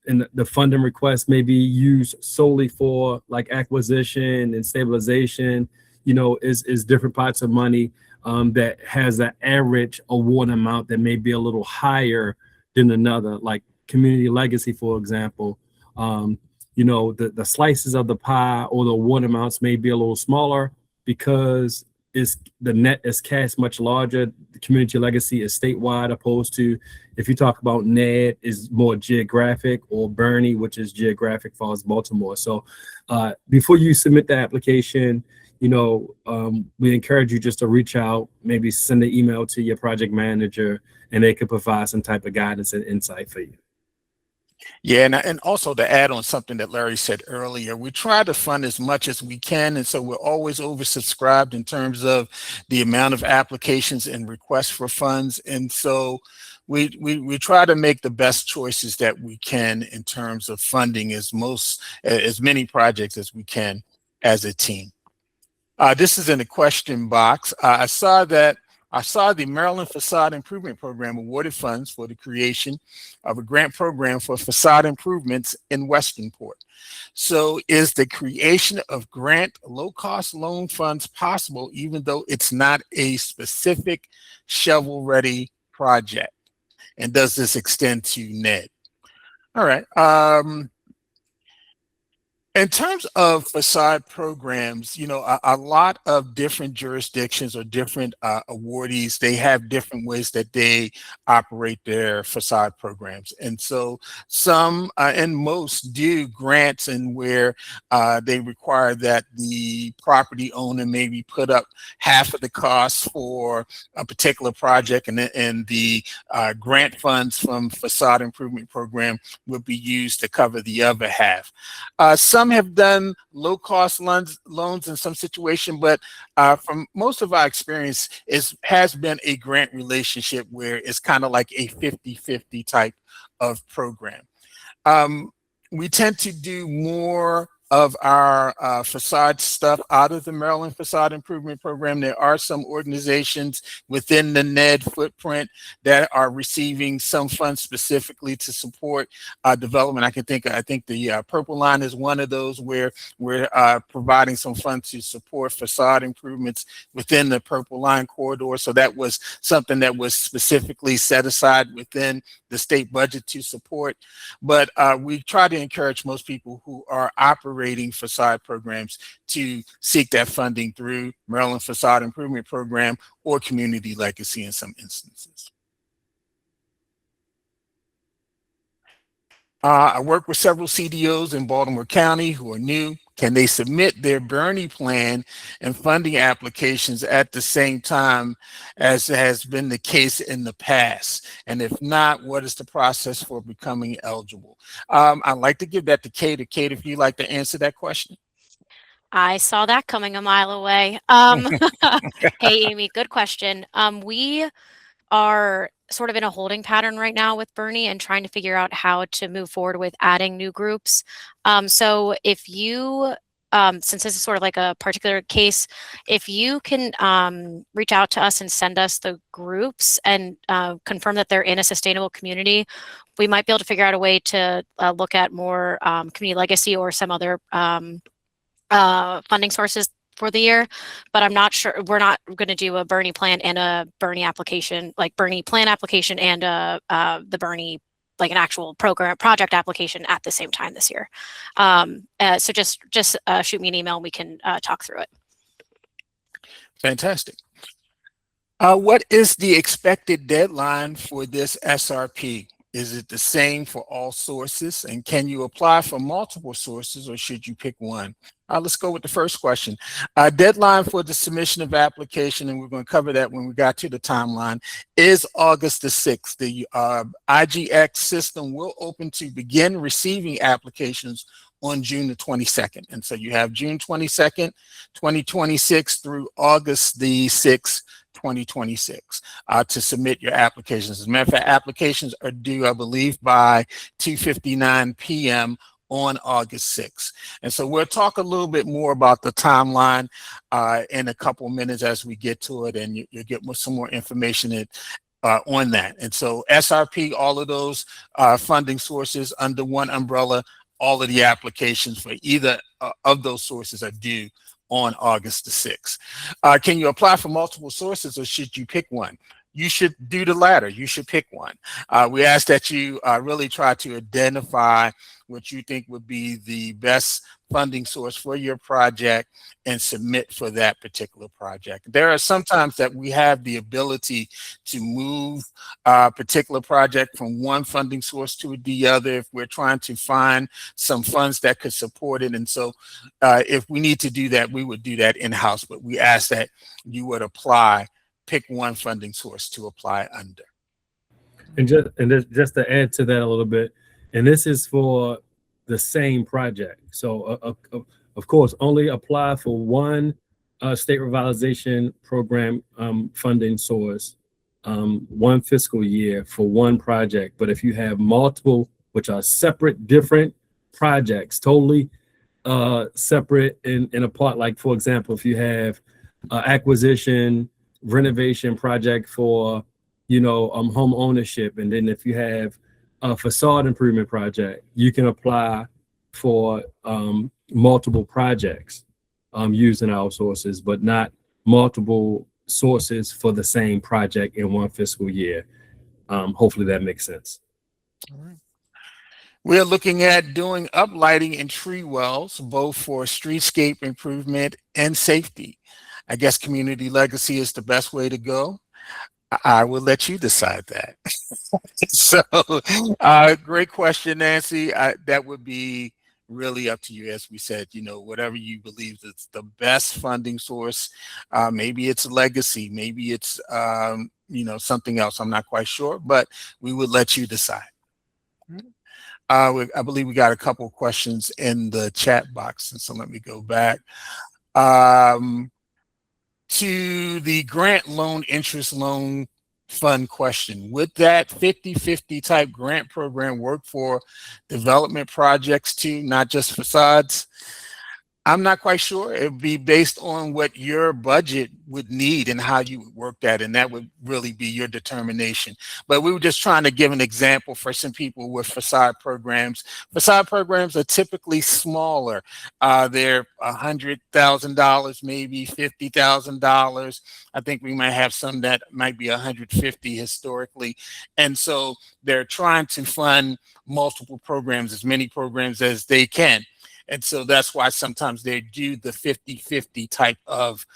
and the funding request may be used solely for like acquisition and stabilization, is different pots of money that has an average award amount that may be a little higher than another, like community legacy, for example. The slices of the pie or the award amounts may be a little smaller because the net is cast much larger. The community legacy is statewide, opposed to if you talk about NED is more geographic, or Bernie, which is geographic for us, Baltimore. So before you submit the application, we encourage you just to reach out, maybe send an email to your project manager, and they could provide some type of guidance and insight for you. Yeah, and also to add on something that Larry said earlier, we try to fund as much as we can, and so we're always oversubscribed in terms of the amount of applications and requests for funds, and so we try to make the best choices that we can in terms of funding as many projects as we can as a team. This is in the question box. I saw the Maryland Facade Improvement Program awarded funds for the creation of a grant program for facade improvements in Westernport. So is the creation of grant low-cost loan funds possible, even though it's not a specific shovel-ready project? And does this extend to NED? All right. In terms of facade programs, a lot of different jurisdictions or different awardees, they have different ways that they operate their facade programs. And so some and most do grants and where they require that the property owner maybe put up half of the costs for a particular project, and the grant funds from facade improvement program would be used to cover the other half. Some have done low-cost loans in some situation, but from most of our experience, has been a grant relationship where it's kind of like a 50-50 type of program. We tend to do more of our facade stuff out of the Maryland Facade Improvement Program. There are some organizations within the NED footprint that are receiving some funds specifically to support development. I think the Purple Line is one of those where we're providing some funds to support facade improvements within the Purple Line corridor. So that was something that was specifically set aside within the state budget to support. But we try to encourage most people who are operating facade programs to seek that funding through Maryland Facade Improvement Program or Community Legacy in some instances. I work with several CDOs in Baltimore County who are new. Can they submit their Bernie plan and funding applications at the same time as has been the case in the past? And if not, what is the process for becoming eligible? I'd like to give that to Kate. Or Kate, if you'd like to answer that question. I saw that coming a mile away. Hey, Amy, good question. We are sort of in a holding pattern right now with Bernie and trying to figure out how to move forward with adding new groups. So if you since this is sort of like a particular case, if you can reach out to us and send us the groups and confirm that they're in a sustainable community, we might be able to figure out a way to look at more community legacy or some other funding sources for the year. But I'm not sure, we're not going to do a Bernie plan and a Bernie application, like Bernie plan application and the Bernie, like an actual program project application at the same time this year. So just shoot me an email and we can talk through it. Fantastic. What is the expected deadline for this SRP? Is it the same for all sources? And can you apply for multiple sources, or should you pick one? Let's go with the first question. Deadline for the submission of application, and we're going to cover that when we got to the timeline, is August the 6th. The IGX system will open to begin receiving applications on June the 22nd. And so you have June 22nd, 2026 through August the 6th, 2026 to submit your applications. As a matter of fact, applications are due, I believe, by 2:59 p.m. on August 6th. And so we'll talk a little bit more about the timeline in a couple minutes as we get to it, and you'll get some more information on that. And so SRP, all of those funding sources under one umbrella, all of the applications for either of those sources are due on August the 6th. Can you apply for multiple sources, or should you pick one? You should do the latter. You should pick one. We ask that you really try to identify what you think would be the best funding source for your project and submit for that particular project. There are sometimes that we have the ability to move a particular project from one funding source to the other if we're trying to find some funds that could support it. And so if we need to do that, we would do that in-house, but we ask that you would pick one funding source to apply under. And just to add to that a little bit, and this is for the same project. So of course, only apply for one state revitalization program funding source, one fiscal year for one project. But if you have multiple, which are separate, different projects, totally separate and apart, like for example, if you have acquisition, renovation project for, home ownership, and then if you have a facade improvement project, you can apply for multiple projects using our sources, but not multiple sources for the same project in one fiscal year. Hopefully that makes sense. All right. We're looking at doing uplighting and tree wells, both for streetscape improvement and safety. I guess community legacy is the best way to go. I will let you decide that. So great question, Nancy. That would be really up to you. As we said, whatever you believe is the best funding source. Maybe it's legacy, maybe it's something else. I'm not quite sure, but we would let you decide. I believe we got a couple of questions in the chat box, and so let me go back. To the grant loan interest loan fund question, would that 50-50 type grant program work for development projects too, not just facades? I'm not quite sure. It would be based on what your budget would need and how you would work that, and that would really be your determination. But we were just trying to give an example for some people with facade programs. Facade programs are typically smaller. They're $100,000, maybe $50,000. I think we might have some that might be $150,000 historically. And so they're trying to fund multiple programs, as many programs as they can. And so that's why sometimes they do the 50-50 type of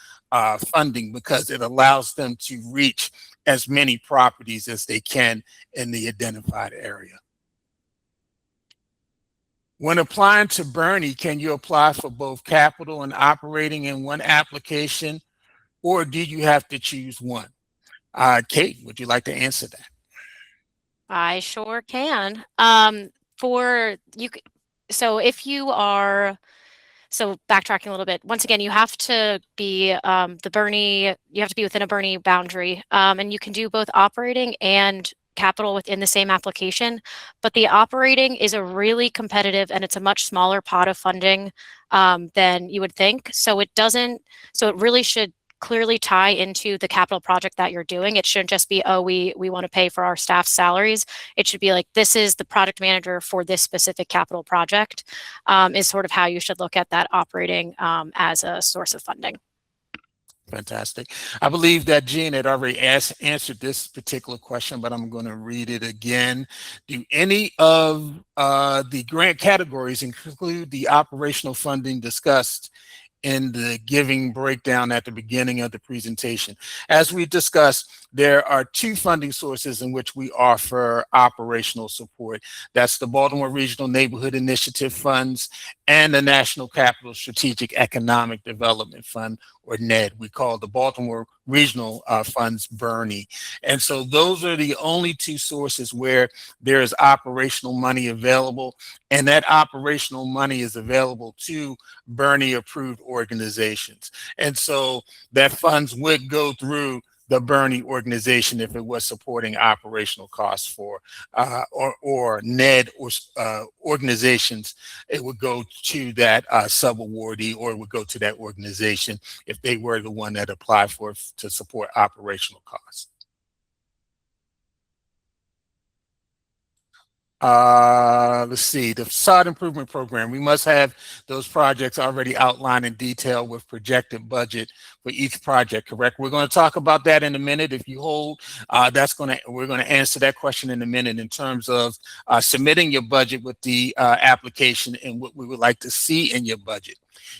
funding, because it allows them to reach as many properties as they can in the identified area. When applying to Bernie, can you apply for both capital and operating in one application, or do you have to choose one? Kate, would you like to answer that? I sure can. So if you are, backtracking a little bit, once again, you have to be you have to be within a Bernie boundary, and you can do both operating and capital within the same application, but the operating is a really competitive and it's a much smaller pot of funding than you would think. So it really should clearly tie into the capital project that you're doing. It shouldn't just be, oh, we want to pay for our staff's salaries. It should be like, this is the project manager for this specific capital project, is sort of how you should look at that operating as a source of funding. Fantastic. I believe that Jean had already answered this particular question, but I'm going to read it again. Do any of the grant categories include the operational funding discussed in the giving breakdown at the beginning of the presentation? As we discussed, there are two funding sources in which we offer operational support. That's the Baltimore Regional Neighborhood Initiative Funds and the National Capital Strategic Economic Development Fund, or NED. We call the Baltimore Regional Funds Bernie. And so those are the only two sources where there is operational money available, and that operational money is available to Bernie approved organizations. And so that funds would go through the Bernie organization if it was supporting operational costs for or NED or organizations. It would go to that sub-awardee, or it would go to that organization if they were the one that applied for to support operational costs. Let's see, the facade improvement program. We must have those projects already outlined in detail with projected budget for each project, correct? We're going to talk about that in a minute. If you hold, we're going to answer that question in a minute in terms of submitting your budget with the application and what we would like to see in your budget.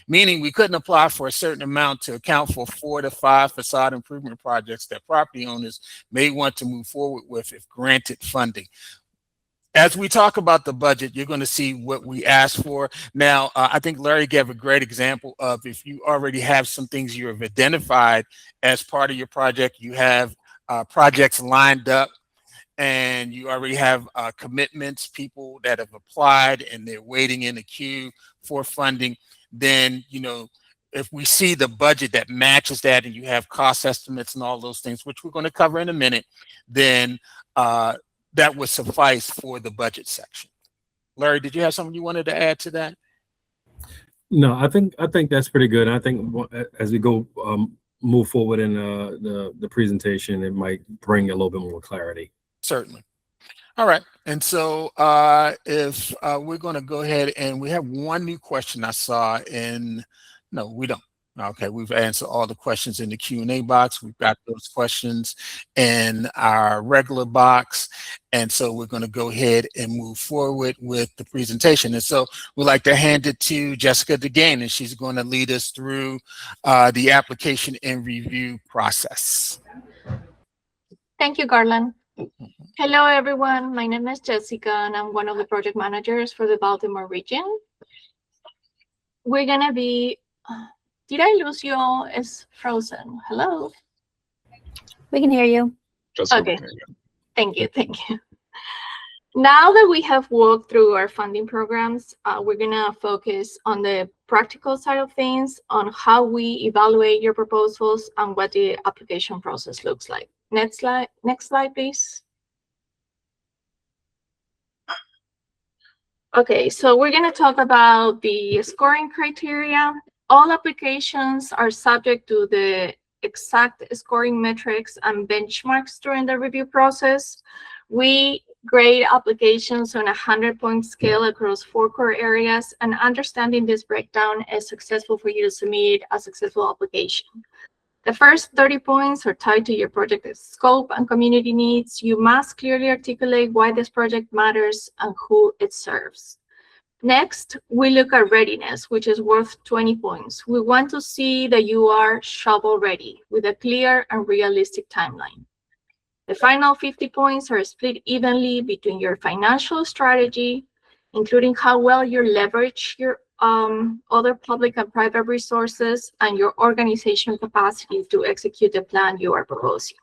Meaning we couldn't apply for a certain amount to account for 4 to 5 facade improvement projects that property owners may want to move forward with if granted funding. As we talk about the budget, you're going to see what we asked for. Now, I think Larry gave a great example of if you already have some things you have identified as part of your project, you have projects lined up, and you already have commitments, people that have applied and they're waiting in the queue for funding, then, you know, if we see the budget that matches that and you have cost estimates and all those things, which we're going to cover in a minute, then that would suffice for the budget section. Larry, did you have something you wanted to add to that? No, I think that's pretty good. I think as we go move forward in the presentation, it might bring a little bit more clarity. Certainly. All right. And so if we're going to go ahead, and we have one new question I saw in, no, we don't. Okay, we've answered all the questions in the Q&A box. We've got those questions in our regular box. And so we're going to go ahead and move forward with the presentation. And so we'd like to hand it to Jessica DeGain, and she's going to lead us through the application and review process. Thank you, Garland. Hello, everyone. My name is Jessica, and I'm one of the project managers for the Baltimore region. We're going to be... Did I lose you all? It's frozen. Hello? We can hear you. Okay. Thank you. Now that we have walked through our funding programs, we're going to focus on the practical side of things, on how we evaluate your proposals and what the application process looks like. Next slide, please. Okay, so we're going to talk about the scoring criteria. All applications are subject to the exact scoring metrics and benchmarks during the review process. We grade applications on a 100-point scale across 4 core areas, and understanding this breakdown is successful for you to submit a successful application. The first 30 points are tied to your project scope and community needs. You must clearly articulate why this project matters and who it serves. Next, we look at readiness, which is worth 20 points. We want to see that you are shovel ready with a clear and realistic timeline. The final 50 points are split evenly between your financial strategy, including how well you leverage your other public and private resources, and your organizational capacity to execute the plan you are proposing.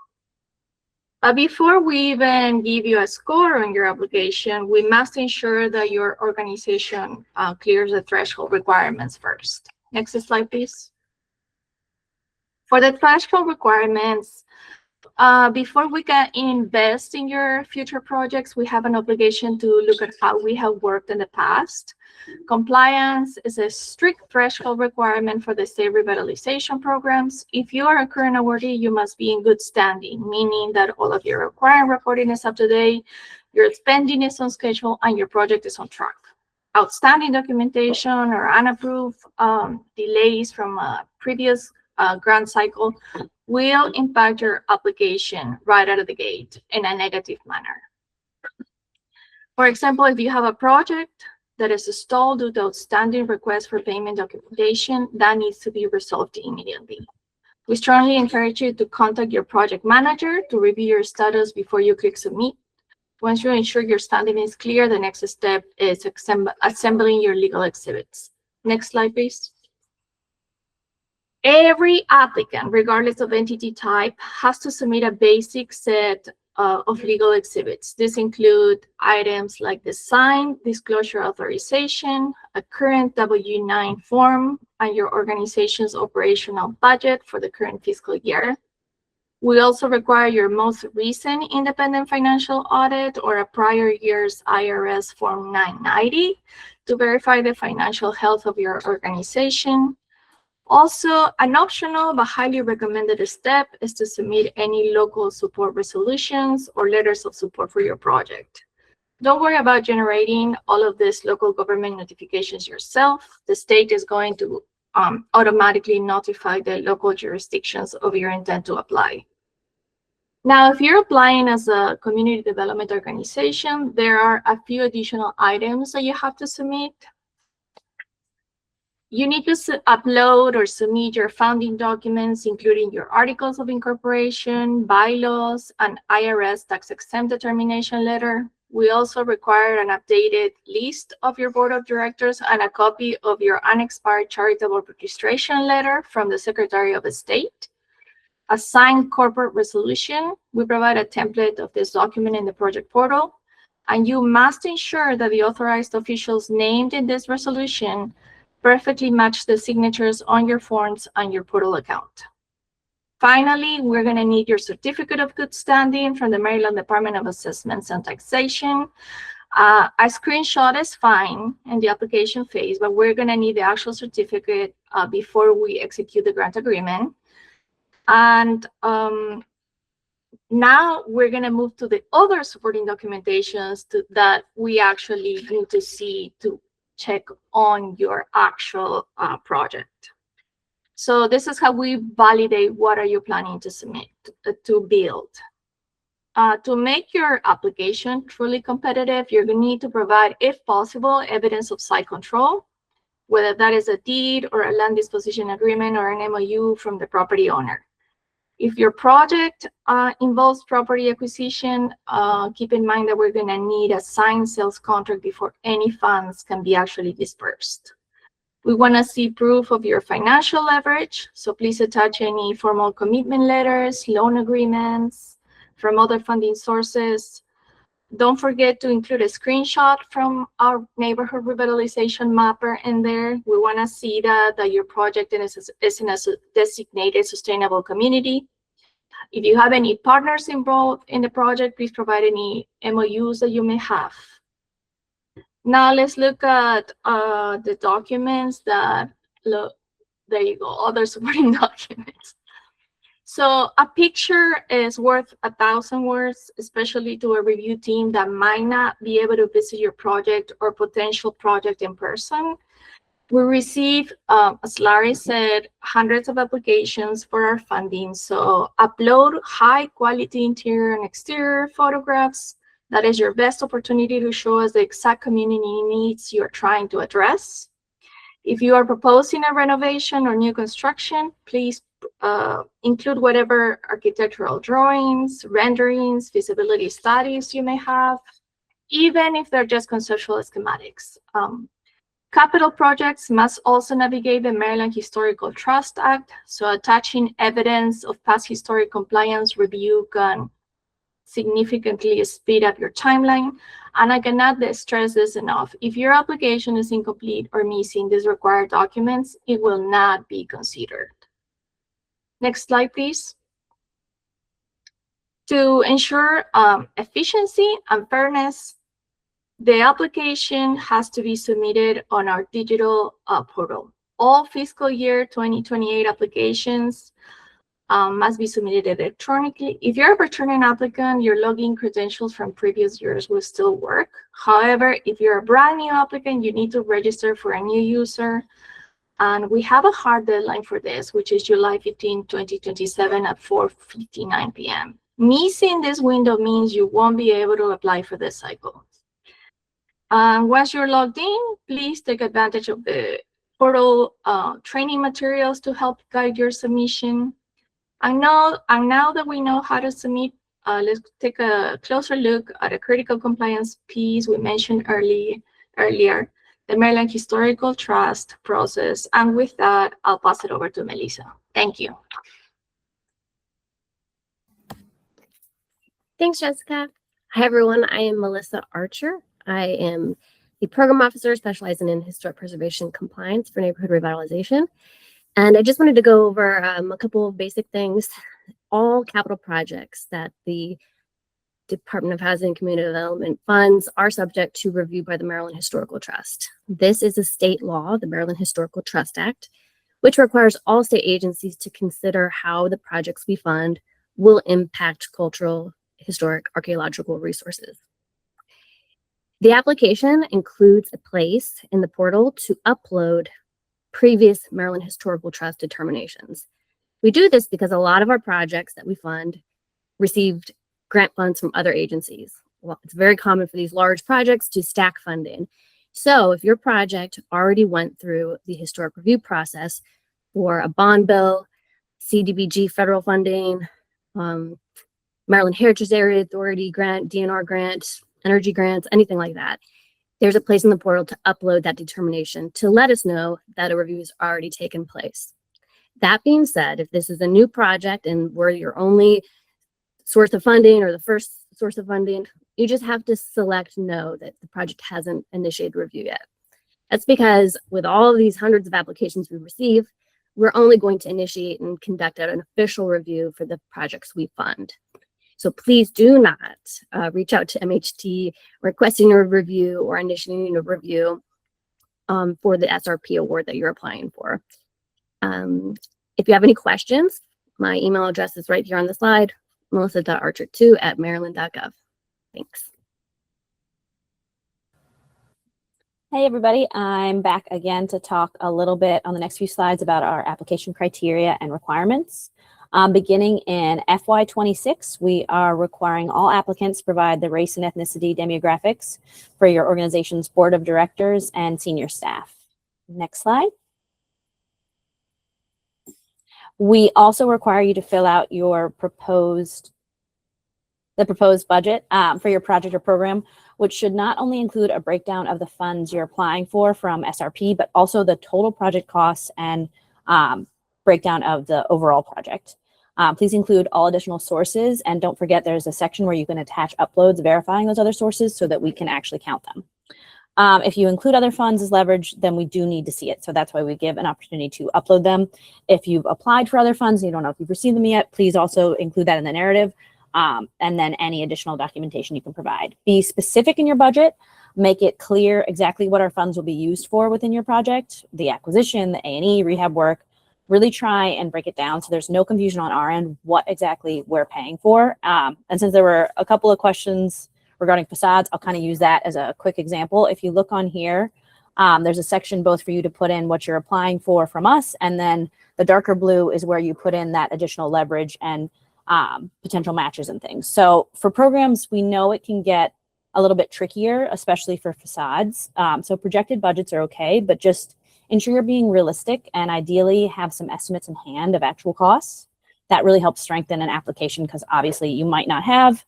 But before we even give you a score on your application, we must ensure that your organization clears the threshold requirements first. Next slide, please. For the threshold requirements, before we can invest in your future projects, we have an obligation to look at how we have worked in the past. Compliance is a strict threshold requirement for the state revitalization programs. If you are a current awardee, you must be in good standing, meaning that all of your required reporting is up to date, your spending is on schedule, and your project is on track. Outstanding documentation or unapproved delays from a previous grant cycle will impact your application right out of the gate in a negative manner. For example, if you have a project that is stalled due to outstanding requests for payment documentation, that needs to be resolved immediately. We strongly encourage you to contact your project manager to review your status before you click submit. Once you ensure your standing is clear, the next step is assembling your legal exhibits. Next slide, please. Every applicant, regardless of entity type, has to submit a basic set of legal exhibits. This include items like the signed disclosure authorization, a current W-9 form, and your organization's operational budget for the current fiscal year. We also require your most recent independent financial audit or a prior year's IRS Form 990 to verify the financial health of your organization. Also, an optional but highly recommended step is to submit any local support resolutions or letters of support for your project. Don't worry about generating all of these local government notifications yourself. The state is going to automatically notify the local jurisdictions of your intent to apply. Now, if you're applying as a community development organization, there are a few additional items that you have to submit. You need to upload or submit your founding documents, including your articles of incorporation, bylaws, and IRS tax-exempt determination letter. We also require an updated list of your board of directors and a copy of your unexpired charitable registration letter from the Secretary of State. A signed corporate resolution. We provide a template of this document in the project portal, and you must ensure that the authorized officials named in this resolution perfectly match the signatures on your forms and your portal account. Finally, we're going to need your certificate of good standing from the Maryland Department of Assessments and Taxation. A screenshot is fine in the application phase, but we're going to need the actual certificate before we execute the grant agreement. And now we're going to move to the other supporting documentations that we actually need to see to check on your actual project. So this is how we validate what are you planning to submit, to build. To make your application truly competitive, you're going to need to provide, if possible, evidence of site control, whether that is a deed or a land disposition agreement or an MOU from the property owner. If your project involves property acquisition, keep in mind that we're going to need a signed sales contract before any funds can be actually dispersed. We want to see proof of your financial leverage, so please attach any formal commitment letters, loan agreements from other funding sources. Don't forget to include a screenshot from our neighborhood revitalization mapper in there. We want to see that your project is in a designated sustainable community. If you have any partners involved in the project, please provide any MOUs that you may have. Now let's look at the documents that, there you go, other supporting documents. So a picture is worth 1,000 words, especially to a review team that might not be able to visit your project or potential project in person. We receive, as Larry said, hundreds of applications for our funding. So upload high quality interior and exterior photographs. That is your best opportunity to show us the exact community needs you're trying to address. If you are proposing a renovation or new construction, please include whatever architectural drawings, renderings, feasibility studies you may have, even if they're just conceptual schematics. Capital projects must also navigate the Maryland Historical Trust Act, so attaching evidence of past historic compliance review can significantly speed up your timeline. And I cannot stress this enough. If your application is incomplete or missing these required documents, it will not be considered. Next slide, please. To ensure efficiency and fairness, the application has to be submitted on our digital portal. All fiscal year 2028 applications must be submitted electronically. If you're a returning applicant, your login credentials from previous years will still work. However, if you're a brand new applicant, you need to register for a new user. And we have a hard deadline for this, which is July 15, 2027 at 4:59 p.m. Missing this window means you won't be able to apply for this cycle. Once you're logged in, please take advantage of the portal training materials to help guide your submission. And now that we know how to submit, let's take a closer look at a critical compliance piece we mentioned earlier, the Maryland Historical Trust process. And with that, I'll pass it over to Melissa. Thank you. Thanks, Jessica. Hi, everyone. I am Melissa Archer. I am the program officer specializing in historic preservation compliance for neighborhood revitalization. And I just wanted to go over a couple of basic things. All capital projects that the Department of Housing and Community Development funds are subject to review by the Maryland Historical Trust. This is a state law, the Maryland Historical Trust Act, which requires all state agencies to consider how the projects we fund will impact cultural, historic, archaeological resources. The application includes a place in the portal to upload previous Maryland Historical Trust determinations. We do this because a lot of our projects that we fund received grant funds from other agencies. Well, it's very common for these large projects to stack funding. So if your project already went through the historic review process for a bond bill, CDBG federal funding, Maryland Heritage Area Authority grant, DNR grant, energy grants, anything like that, there's a place in the portal to upload that determination to let us know that a review has already taken place. That being said, if this is a new project and we're your only source of funding or the first source of funding, you just have to select no that the project hasn't initiated review yet. That's because with all of these hundreds of applications we receive, we're only going to initiate and conduct an official review for the projects we fund. So please do not reach out to MHT requesting a review or initiating a review for the SRP award that you're applying for. If you have any questions, my email address is right here on the slide, melissa.archer2@maryland.gov. Thanks. Hey everybody, I'm back again to talk a little bit on the next few slides about our application criteria and requirements. Beginning in FY26, we are requiring all applicants provide the race and ethnicity demographics for your organization's board of directors and senior staff. Next slide. We also require you to fill out your proposed budget for your project or program, which should not only include a breakdown of the funds you're applying for from SRP, but also the total project costs and breakdown of the overall project. Please include all additional sources, and don't forget there's a section where you can attach uploads verifying those other sources so that we can actually count them. If you include other funds as leverage, then we do need to see it. So that's why we give an opportunity to upload them. If you've applied for other funds and you don't know if you've received them yet, please also include that in the narrative, and then any additional documentation you can provide. Be specific in your budget. Make it clear exactly what our funds will be used for within your project, the acquisition, the A&E, rehab work. Really try and break it down so there's no confusion on our end what exactly we're paying for. And since there were a couple of questions regarding facades, I'll kind of use that as a quick example. If you look on here, there's a section both for you to put in what you're applying for from us, and then the darker blue is where you put in that additional leverage and potential matches and things. So for programs, we know it can get a little bit trickier, especially for facades. So projected budgets are okay, but just ensure you're being realistic and ideally have some estimates in hand of actual costs. That really helps strengthen an application because obviously you might not have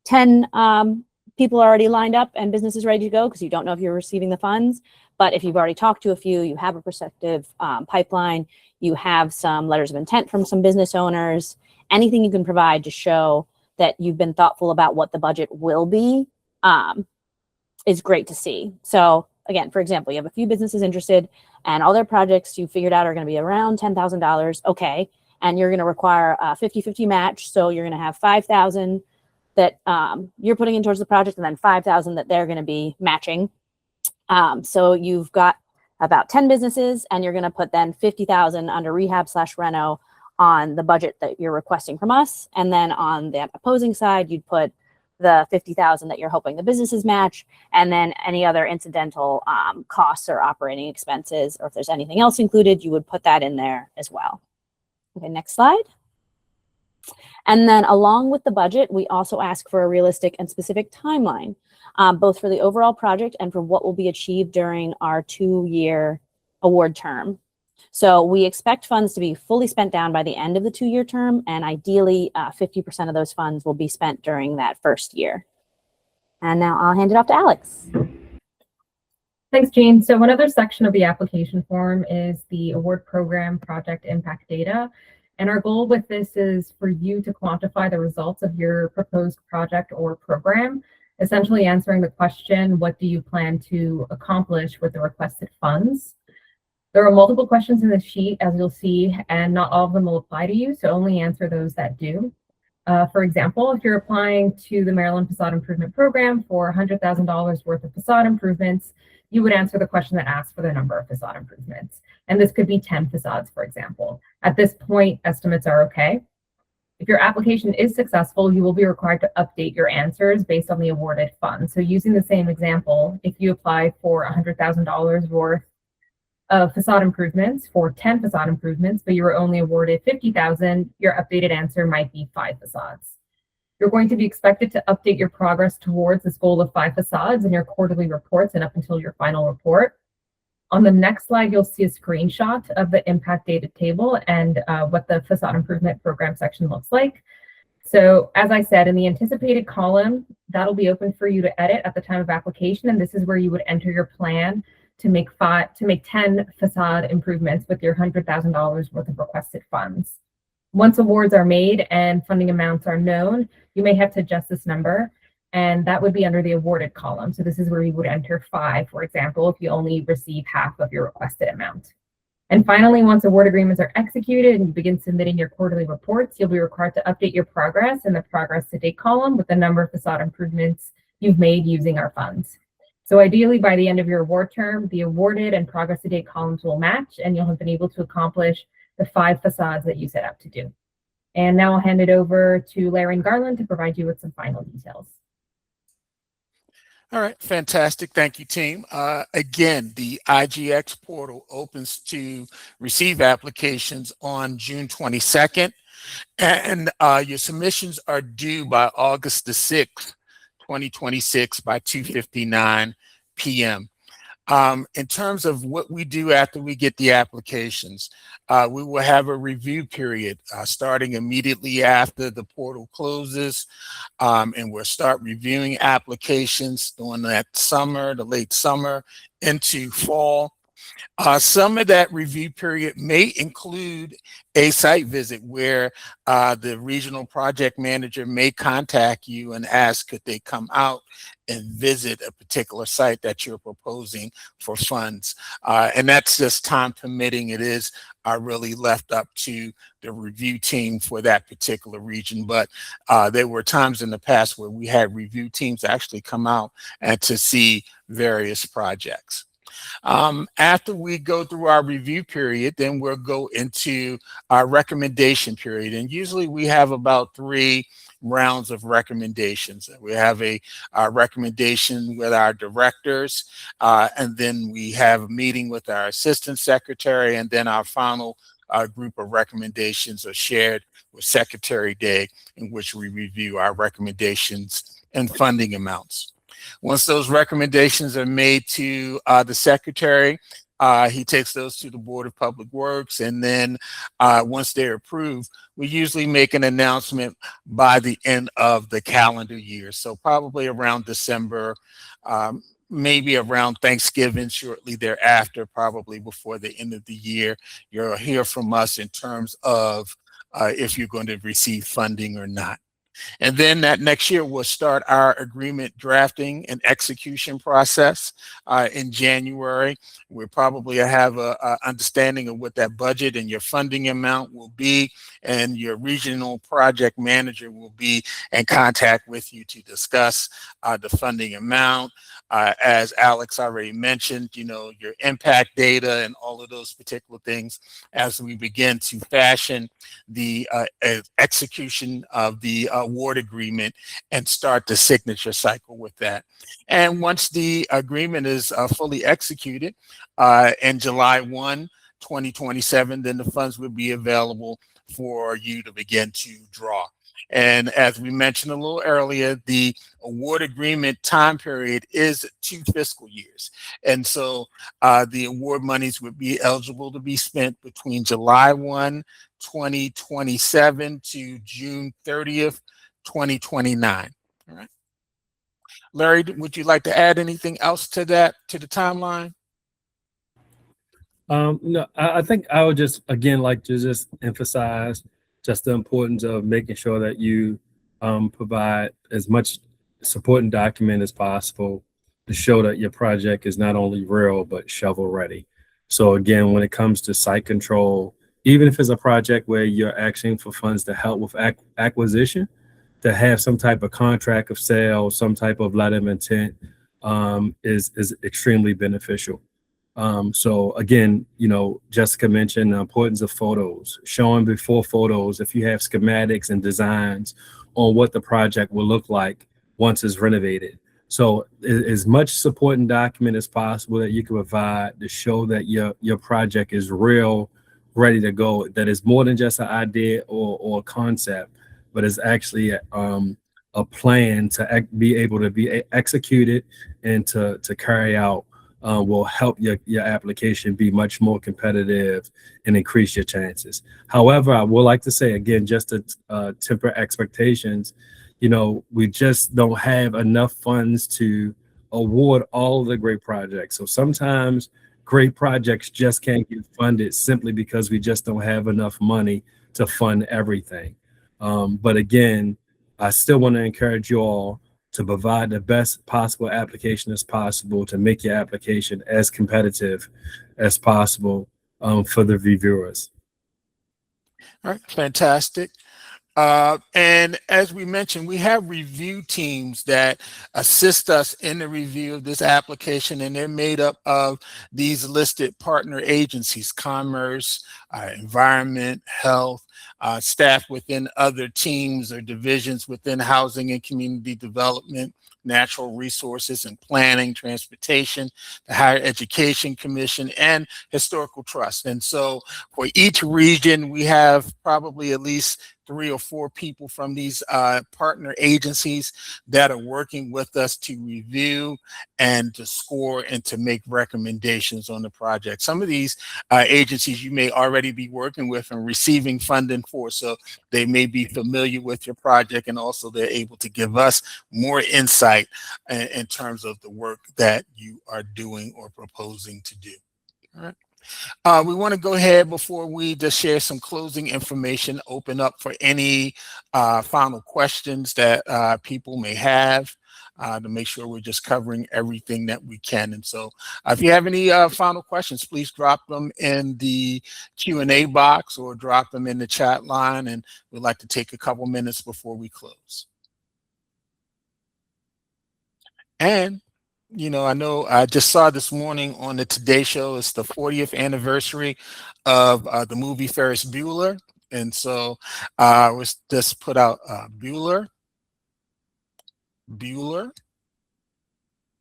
10 people already lined up and businesses ready to go because you don't know if you're receiving the funds. But if you've already talked to a few, you have a prospective pipeline, you have some letters of intent from some business owners, anything you can provide to show that you've been thoughtful about what the budget will be is great to see. So again, for example, you have a few businesses interested and all their projects you figured out are going to be around $10,000. Okay. and you're going to require a 50-50 match. So you're going to have 5,000 that you're putting in towards the project, and then 5,000 that they're going to be matching. So you've got about 10 businesses, and you're going to put then 50,000 under rehab/reno on the budget that you're requesting from us. And then on the opposing side, you'd put the 50,000 that you're hoping the businesses match, and then any other incidental costs or operating expenses, or if there's anything else included, you would put that in there as well. Okay, next slide. And then along with the budget, we also ask for a realistic and specific timeline, both for the overall project and for what will be achieved during our 2-year award term. So we expect funds to be fully spent down by the end of the 2-year term, and ideally 50% of those funds will be spent during that first year. And now I'll hand it off to Alex. Thanks, Jean. So one other section of the application form is the award program project impact data. And our goal with this is for you to quantify the results of your proposed project or program, essentially answering the question, what do you plan to accomplish with the requested funds? There are multiple questions in the sheet, as you'll see, and not all of them will apply to you, so only answer those that do. For example, if you're applying to the Maryland Facade Improvement Program for $100,000 worth of facade improvements, you would answer the question that asks for the number of facade improvements. And this could be 10 facades, for example. At this point, estimates are okay. If your application is successful, you will be required to update your answers based on the awarded funds. So using the same example, if you apply for $100,000 worth of facade improvements for 10 facade improvements, but you were only awarded 50,000, your updated answer might be 5 facades. You're going to be expected to update your progress towards this goal of 5 facades in your quarterly reports and up until your final report. On the next slide, you'll see a screenshot of the impact data table and what the facade improvement program section looks like. So as I said, in the anticipated column, that'll be open for you to edit at the time of application, and this is where you would enter your plan to make 10 facade improvements with your $100,000 worth of requested funds. Once awards are made and funding amounts are known, you may have to adjust this number, and that would be under the awarded column. So this is where you would enter 5, for example, if you only receive half of your requested amount. And finally, once award agreements are executed and you begin submitting your quarterly reports, you'll be required to update your progress in the progress to date column with the number of facade improvements you've made using our funds. So ideally, by the end of your award term, the awarded and progress to date columns will match, and you'll have been able to accomplish the 5 facades that you set out to do. And now I'll hand it over to Larry and Garland to provide you with some final details. All right, fantastic. Thank you, team. Again, the IGX portal opens to receive applications on June 22nd, and your submissions are due by August the 6th, 2026 by 2:59 p.m. In terms of what we do after we get the applications, we will have a review period starting immediately after the portal closes, and we'll start reviewing applications during that summer, the late summer into fall. Some of that review period may include a site visit where the regional project manager may contact you and ask could they come out and visit a particular site that you're proposing for funds. And that's just time permitting. It is really left up to the review team for that particular region. But there were times in the past where we had review teams actually come out and to see various projects. After we go through our review period, then we'll go into our recommendation period. And usually we have about 3 rounds of recommendations. We have a recommendation with our directors, and then we have a meeting with our assistant secretary, and then our final group of recommendations are shared with Secretary Day, in which we review our recommendations and funding amounts. Once those recommendations are made to the secretary, he takes those to the Board of Public Works, and then once they're approved, we usually make an announcement by the end of the calendar year. So probably around December, maybe around Thanksgiving, shortly thereafter, probably before the end of the year, you'll hear from us in terms of if you're going to receive funding or not. And then that next year, we'll start our agreement drafting and execution process in January. We'll probably have a understanding of what that budget and your funding amount will be, and your regional project manager will be in contact with you to discuss the funding amount. As Alex already mentioned, your impact data and all of those particular things as we begin to fashion the execution of the award agreement and start the signature cycle with that. And once the agreement is fully executed in July 1, 2027, then the funds will be available for you to begin to draw. And as we mentioned a little earlier, the award agreement time period is 2 fiscal years. And so the award monies would be eligible to be spent between July 1, 2027 to June 30th, 2029. All right. Larry, would you like to add anything else to that, to the timeline? No, I think I would just, again, like to just emphasize just the importance of making sure that you provide as much supporting document as possible to show that your project is not only real, but shovel ready. So again, when it comes to site control, even if it's a project where you're asking for funds to help with acquisition, to have some type of contract of sale, some type of letter of intent is extremely beneficial. So again, Jessica mentioned the importance of photos, showing before photos, if you have schematics and designs on what the project will look like once it's renovated. So as much supporting document as possible that you can provide to show that your project is real, ready to go, that is more than just an idea or a concept, but is actually a plan to be able to be executed and to carry out. Will help your application be much more competitive and increase your chances. However, I would like to say again, just to temper expectations, we just don't have enough funds to award all of the great projects. So sometimes great projects just can't get funded simply because we just don't have enough money to fund everything. But again, I still want to encourage you all to provide the best possible application as possible to make your application as competitive as possible for the reviewers. All right, fantastic. And as we mentioned, we have review teams that assist us in the review of this application, and they're made up of these listed partner agencies: commerce, environment, health, staff within other teams or divisions within housing and community development, natural resources and planning, transportation, the Higher Education Commission, and Historical Trust. And so for each region, we have probably at least 3 or 4 people from these partner agencies that are working with us to review and to score and to make recommendations on the project. Some of these agencies you may already be working with and receiving funding for, so they may be familiar with your project, and also they're able to give us more insight in terms of the work that you are doing or proposing to do. All right. We want to go ahead, before we just share some closing information, open up for any final questions that people may have to make sure we're just covering everything that we can. And so if you have any final questions, please drop them in the Q&A box or drop them in the chat line, and we'd like to take a couple minutes before we close. And I know I just saw this morning on the Today Show, it's the 40th anniversary of the movie Ferris Bueller. And so I was just put out Bueller.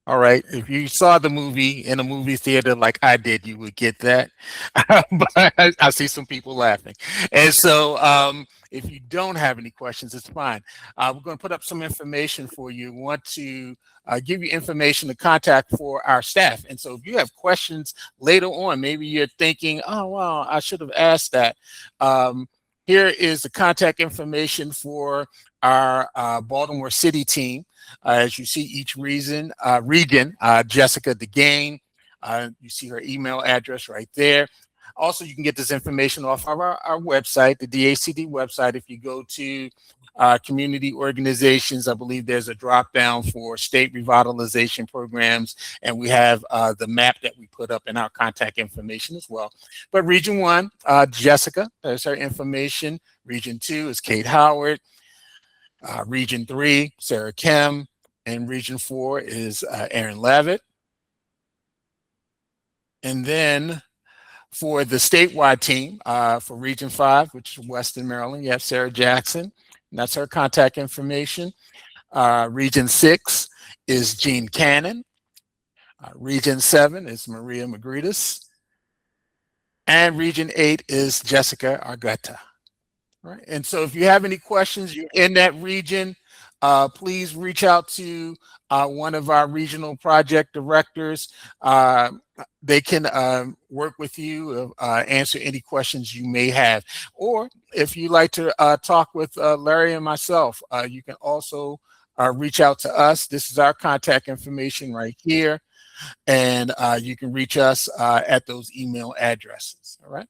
All right. If you saw the movie in a movie theater like I did, you would get that. But I see some people laughing. And so if you don't have any questions, it's fine. We're going to put up some information for you. We want to give you information to contact for our staff. And so if you have questions later on, maybe you're thinking, oh, wow, I should have asked that. Here is the contact information for our Baltimore City team. As you see, each region, Jessica DeGain, you see her email address right there. Also, you can get this information off of our website, the DACD website. If you go to community organizations, I believe there's a drop down for state revitalization programs, and we have the map that we put up in our contact information as well. But Region 1, Jessica, there's her information. Region 2 is Kate Howard. Region 3, Sarah Kim. And Region 4 is Aaron Levitt. And then for the statewide team, for Region 5, which is Western Maryland, you have Sarah Jackson, and that's her contact information. Region 6 is Jean Cannon. Region 7 is Maria Magritas. And Region 8 is Jessica Argueta. Right. And so if you have any questions, you're in that region, please reach out to one of our regional project directors. They can work with you, answer any questions you may have. Or if you'd like to talk with Larry and myself, you can also reach out to us. This is our contact information right here. And you can reach us at those email addresses. All right.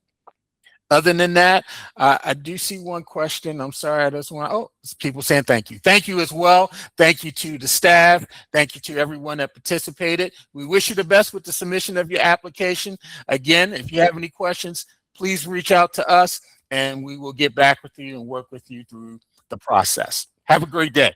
Other than that, I do see one question. I'm sorry, I just want, oh, people saying thank you. Thank you as well. Thank you to the staff. Thank you to everyone that participated. We wish you the best with the submission of your application. Again, if you have any questions, please reach out to us and we will get back with you and work with you through the process. Have a great day.